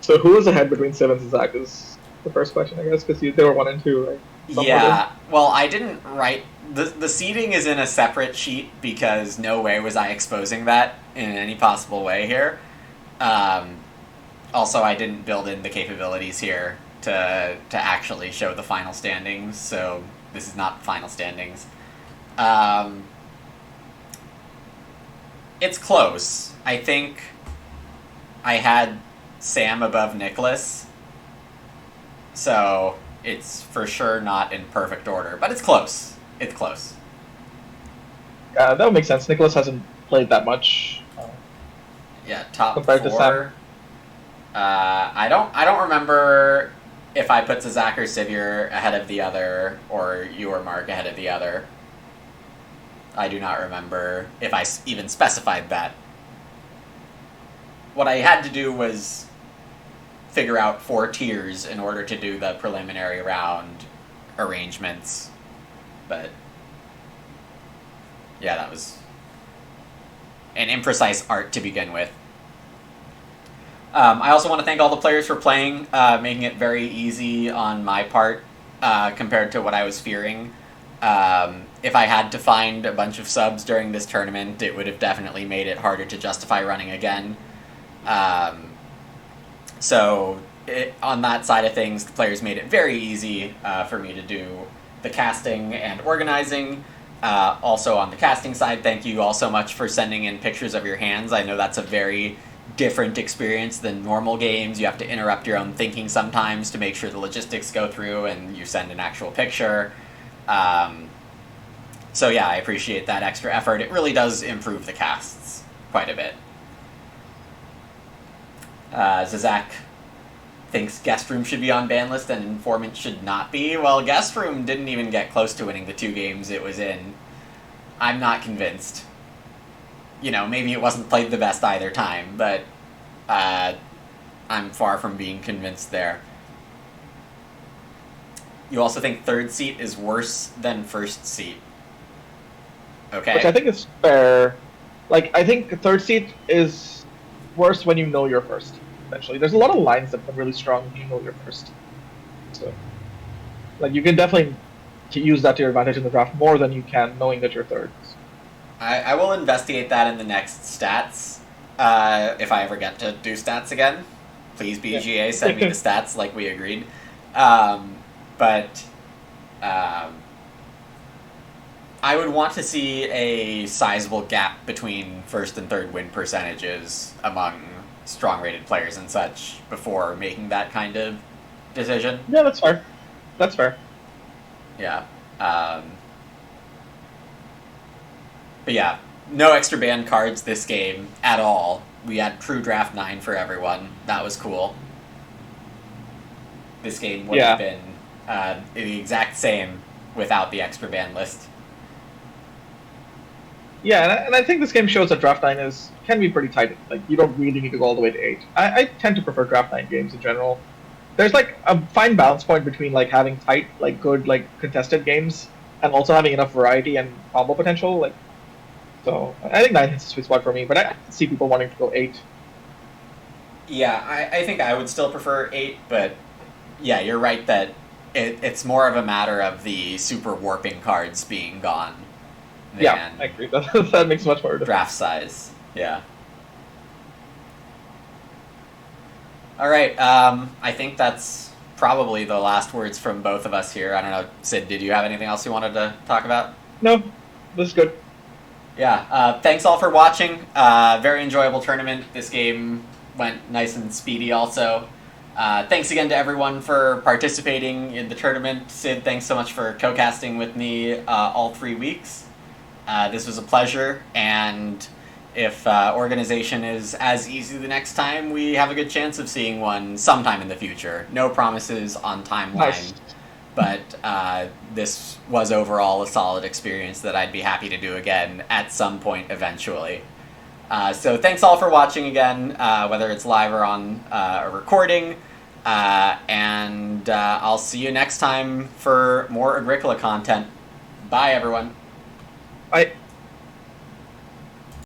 So who was ahead between Civ and Xaxaq is the first question, I guess, because they were 1 and 2, right? Yeah. Well, I didn't write the seeding is in a separate sheet because no way was I exposing that in any possible way here. Also, I didn't build in the capabilities here to actually show the final standings, so this is not final standings. It's close. I think I had Sam above Nicholas, so it's for sure not in perfect order, but it's close. It's close. That would make sense. Nicholas hasn't played that much. Yeah, top compared 4. To Sam. I don't remember if I put Xaxaq or Siverure ahead of the other, or you or Mark ahead of the other. I do not remember if I even specified that. What I had to do was figure out 4 tiers in order to do the preliminary round arrangements. But yeah, that was an imprecise art to begin with. I also want to thank all the players for playing, making it very easy on my part compared to what I was fearing. If I had to find a bunch of subs during this tournament, it would have definitely made it harder to justify running again. On that side of things, the players made it very easy for me to do the casting and organizing. Also on the casting side, thank you all so much for sending in pictures of your hands. I know that's a very different experience than normal games. You have to interrupt your own thinking sometimes to make sure the logistics go through and you send an actual picture. So yeah, I appreciate that extra effort. It really does improve the casts quite a bit. Xaxaq thinks Guest Room should be on ban list and Informant should not be. Well, Guest Room didn't even get close to winning the 2 games it was in. I'm not convinced. You know, maybe it wasn't played the best either time, but I'm far from being convinced there. You also think 3rd seat is worse than 1st seat. Okay. Which I think is fair. Like, I think 3rd seat is worse when you know you're first, essentially. There's a lot of lines that become really strong when you know you're first. So, like, you can definitely use that to your advantage in the draft more than you can knowing that you're third. I will investigate that in the next stats, if I ever get to do stats again. Please, BGA, send me the stats like we agreed. I would want to see a sizable gap between 1st and 3rd win percentages among strong-rated players and such before making that kind of decision. Yeah, that's fair. That's fair. Yeah. But yeah, no extra ban cards this game at all. We had True Draft 9 for everyone. That was cool. This game would have been the exact same without the extra ban list. Yeah, and I think this game shows that Draft 9 can be pretty tight. Like, you don't really need to go all the way to 8. I tend to prefer Draft 9 games in general. There's, like, a fine balance point between, like, having tight, like, good, like, contested games and also having enough variety and combo potential. Like, so I think 9 hits the sweet spot for me, but I see people wanting to go 8. Yeah, I think I would still prefer 8, but yeah, you're right that it's more of a matter of the super warping cards being gone. Yeah, I agree. That makes much more difference. Draft size, yeah. All right, I think that's probably the last words from both of us here. I don't know, Sid, did you have anything else you wanted to talk about? No, this is good. Yeah, thanks all for watching. Very enjoyable tournament. This game went nice and speedy also. Thanks again to everyone for participating in the tournament. Sid, thanks so much for co-casting with me all 3 weeks. This was a pleasure, and if organization is as easy the next time, we have a good chance of seeing one sometime in the future. No promises on timeline. Nice. But this was overall a solid experience that I'd be happy to do again at some point eventually. So thanks all for watching again, whether it's live or on a recording. And I'll see you next time for more Agricola content. Bye, everyone. Bye.